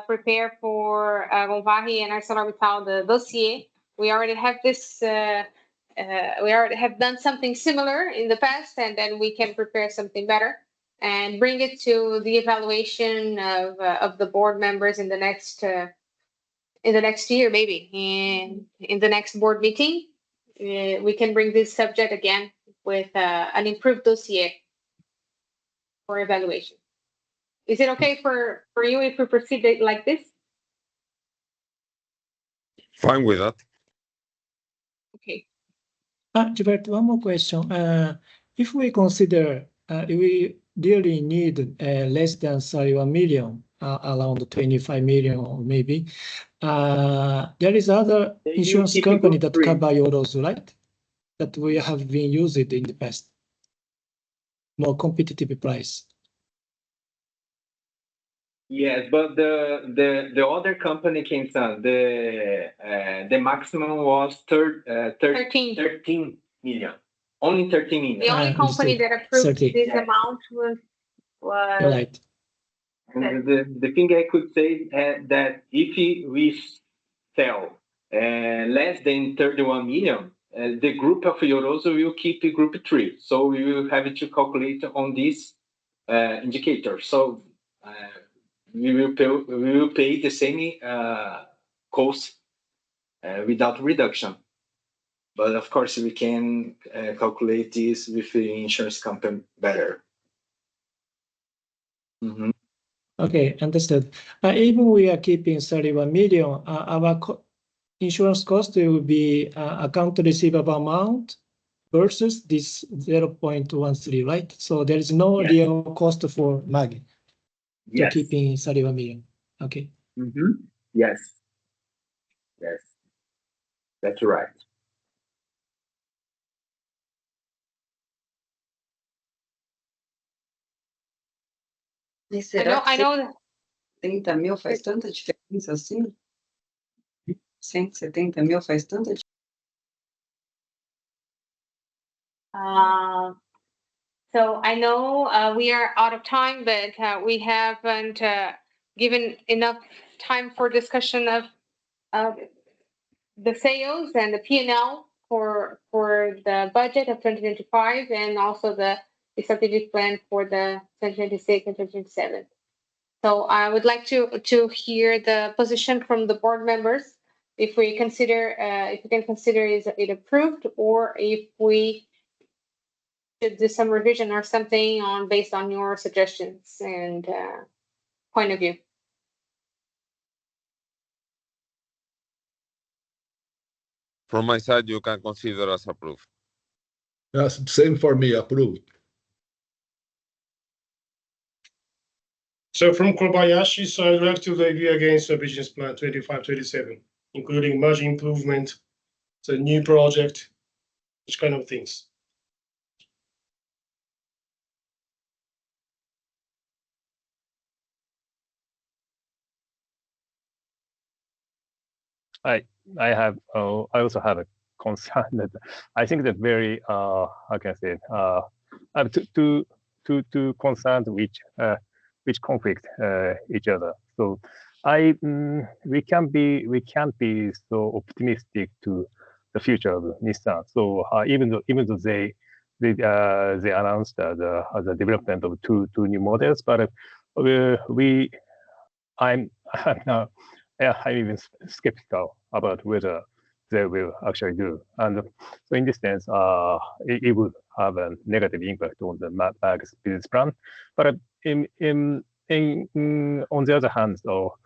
prepare for Gonvahi and ArcelorMittal the dossier. We already have this. We already have done something similar in the past, and then we can prepare something better and bring it to the evaluation of the board members in the next year, maybe in the next board meeting. We can bring this subject again with an improved dossier for evaluation. Is it okay for you if we proceed like this? Fine with that. Okay. Gilberto, one more question. If we consider we really need less than 31 million, around 25 million or maybe, there is other insurance company that cover yours, right? That we have been using in the past. More competitive price. Yes, but the other company came down. The maximum was 13 million. Only 13 million. The only company that approved 30. this amount was Right. And the thing I could say that if we sell less than 31 million, the group of Yoroso will keep group 3. So we will have to calculate on this indicator. So we will pay the same cost without reduction. But of course, we can calculate this with the insurance company better. Mm-hmm. Okay, understood. Even we are keeping 31 million, our insurance cost will be account receivable amount versus this 0.13, right? So there is no Yes. real cost for MAG to Yes. keeping 31 million. Okay. Mm-hmm. Yes. Yes. That's right. E será I que know 30 mil faz tanta diferença assim? 170 mil faz tanta diferença? So I know we are out of time, but we haven't given enough time for discussion of the sales and the P&L for the budget of 2025 and also the strategic plan for the 2026 and 2027. So I would like to hear the position from the board members if we can consider is it approved or if we should do some revision or something based on your suggestions and point of view. From my side, you can consider as approved. Yes, same for me, approved. So from Kobayashi side, we have to review against the business plan 25-27, including margin improvement, the new project, which kind of things. I also have a concern that I think that very how can I say it, I have two concerns which conflict each other. So we can't be so optimistic to the future of Nissan. So even though they announced the development of two new models, but I'm now I'm even skeptical about whether they will actually do. And so in this sense, it would have a negative impact on the MAG's business plan. But on the other hand, so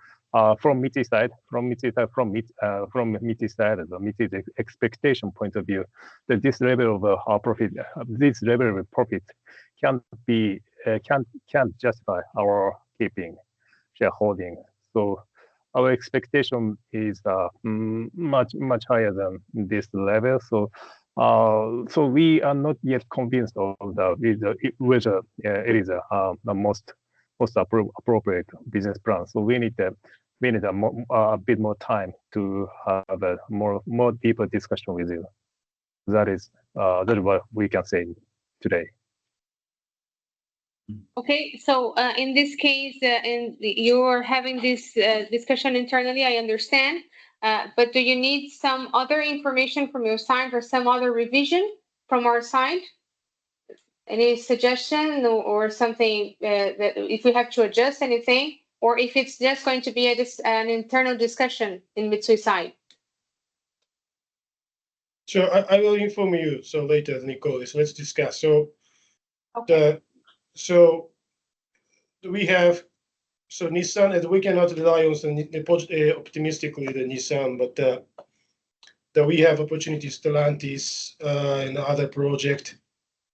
from Mitsu's side, the expectation point of view, that this level of profit can't justify our keeping shareholding. So our expectation is much higher than this level. So so we are not yet convinced of whether it is the most appropriate business plan. So we need a bit more time to have a more deeper discussion with you. That is what we can say today. Okay, so in this case, you're having this discussion internally, I understand. But do you need some other information from your side or some other revision from our side? Any suggestion or something that if we have to adjust anything, or if it's just going to be an internal discussion in Mitsui side? So I will inform you. So later, Nicole, so let's discuss. So Okay. We have Nissan, and we cannot rely on optimistically the Nissan, but that we have opportunities, Stellantis, and other project,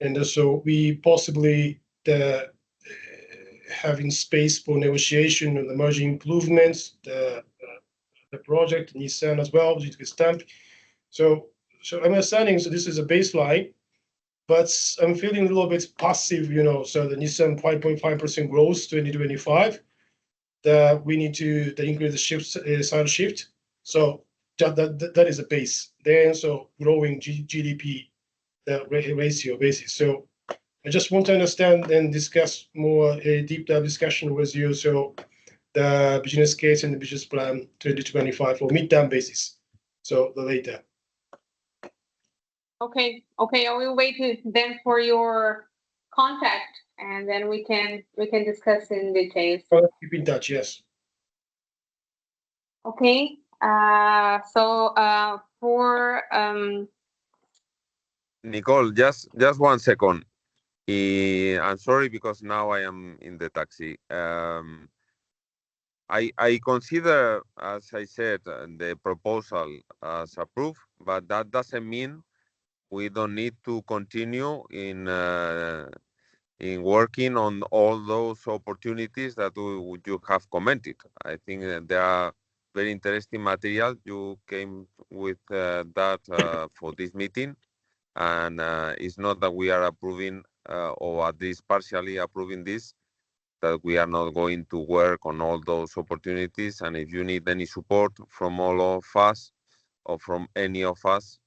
and so we possibly having space for negotiation and the margin improvements, the project Nissan as well, with stamp. So I'm understanding. So this is a baseline. But I'm feeling a little bit passive, so the Nissan 5.5% growth 2025, that we need to increase the side shift. So that is a base. Then so growing GDP, the ratio basis. So I just want to understand and discuss more a deep dive discussion with you. So the business case and the business plan 2025 for midterm basis. So the later. Okay, I will wait then for your contact, and then we can discuss in details. Keep in touch, yes. Okay, so for Nicole, just 1 second. I'm sorry because now I am in the taxi. I consider, as I said, the proposal as approved, but that doesn't mean we don't need to continue in working on all those opportunities that you have commented. I think that there are very interesting material. You came with that for this meeting, and it's not that we are approving or at least partially approving this, that we are not going to work on all those opportunities. And if you need any support from all of us or from any of us,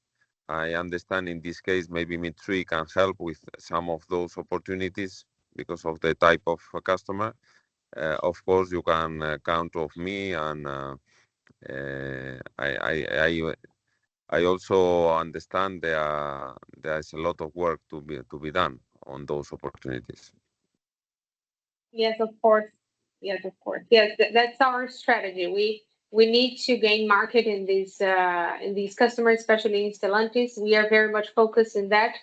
I understand in this case, maybe Mitsui can help with some of those opportunities because of the type of customer. Of course, you can count on me, and I also understand there is a lot of work to be done on those opportunities. yes, of course. Yes, of course. Yes, that's our strategy. We need to gain market in these customers, especially in Stellantis. We are very much focused in that,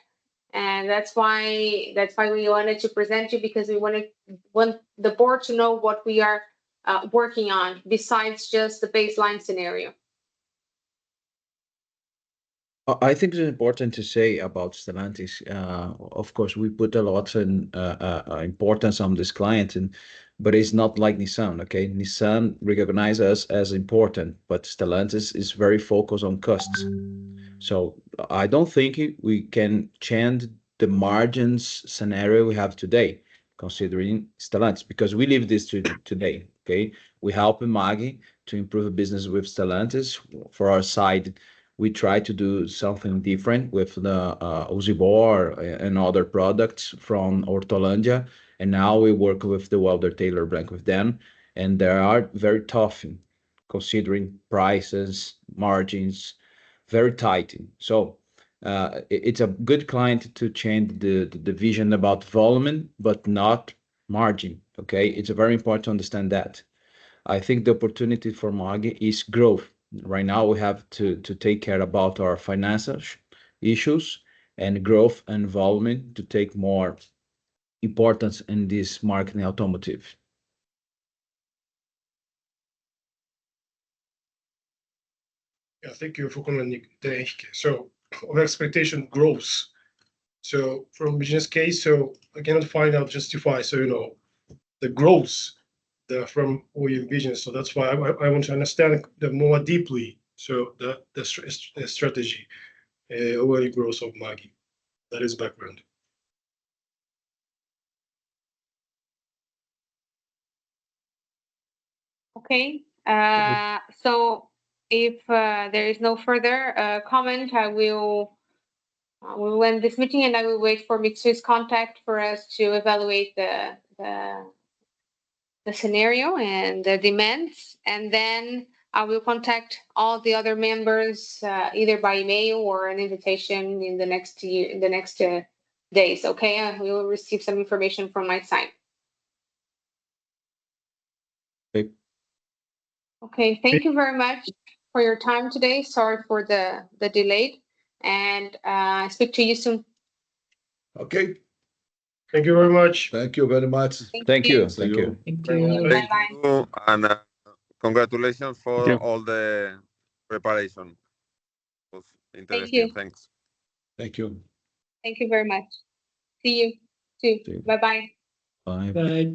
and that's why we wanted to present you, because we want the board to know what we are working on besides just the baseline scenario. I think it's important to say about Stellantis. Of course, we put a lot in importance on this client, but it's not like Nissan. Okay, Nissan recognizes us as important, but Stellantis is very focused on costs. So I don't think we can change the margins scenario we have today, considering Stellantis, because we live this today. Okay, we help Maggie to improve the business with Stellantis. For our side, we try to do something different with the Uzibor and other products from Hortolândia, and now we work with the Welder Taylor brand with them, and they are very tough considering prices, margins, very tight. So it's a good client to change the vision about volume, but not margin. Okay, it's very important to understand that. I think the opportunity for Maggie is growth. Right now, we have to take care about our financial issues, and growth and volume to take more importance in this market in automotive. Yeah, thank you for commenting, Enrique. So our expectation grows. So from business case, so I cannot find out justify. So the growth from OEM business. So that's why I want to understand the more deeply. So the strategy, OEM growth of Maggie. That is background. Okay. So if there is no further comment, I will end this meeting, and I will wait for Mitsui's contact for us to evaluate the scenario and the demands, and then I will contact all the other members either by email or an invitation in the next days. Okay, we will receive some information from my side. Okay. Okay, thank you very much for your time today. Sorry for the delay, and speak to you soon. Okay. Thank you very much. Thank you very much. Thank you. See you. Thank Very you. much. Thank Bye-bye. you, and congratulations for Thank you. all the preparation. It was interesting. you. Thanks. Thank you. Thank you very much. See you too. See you. Bye-bye. Bye. Bye.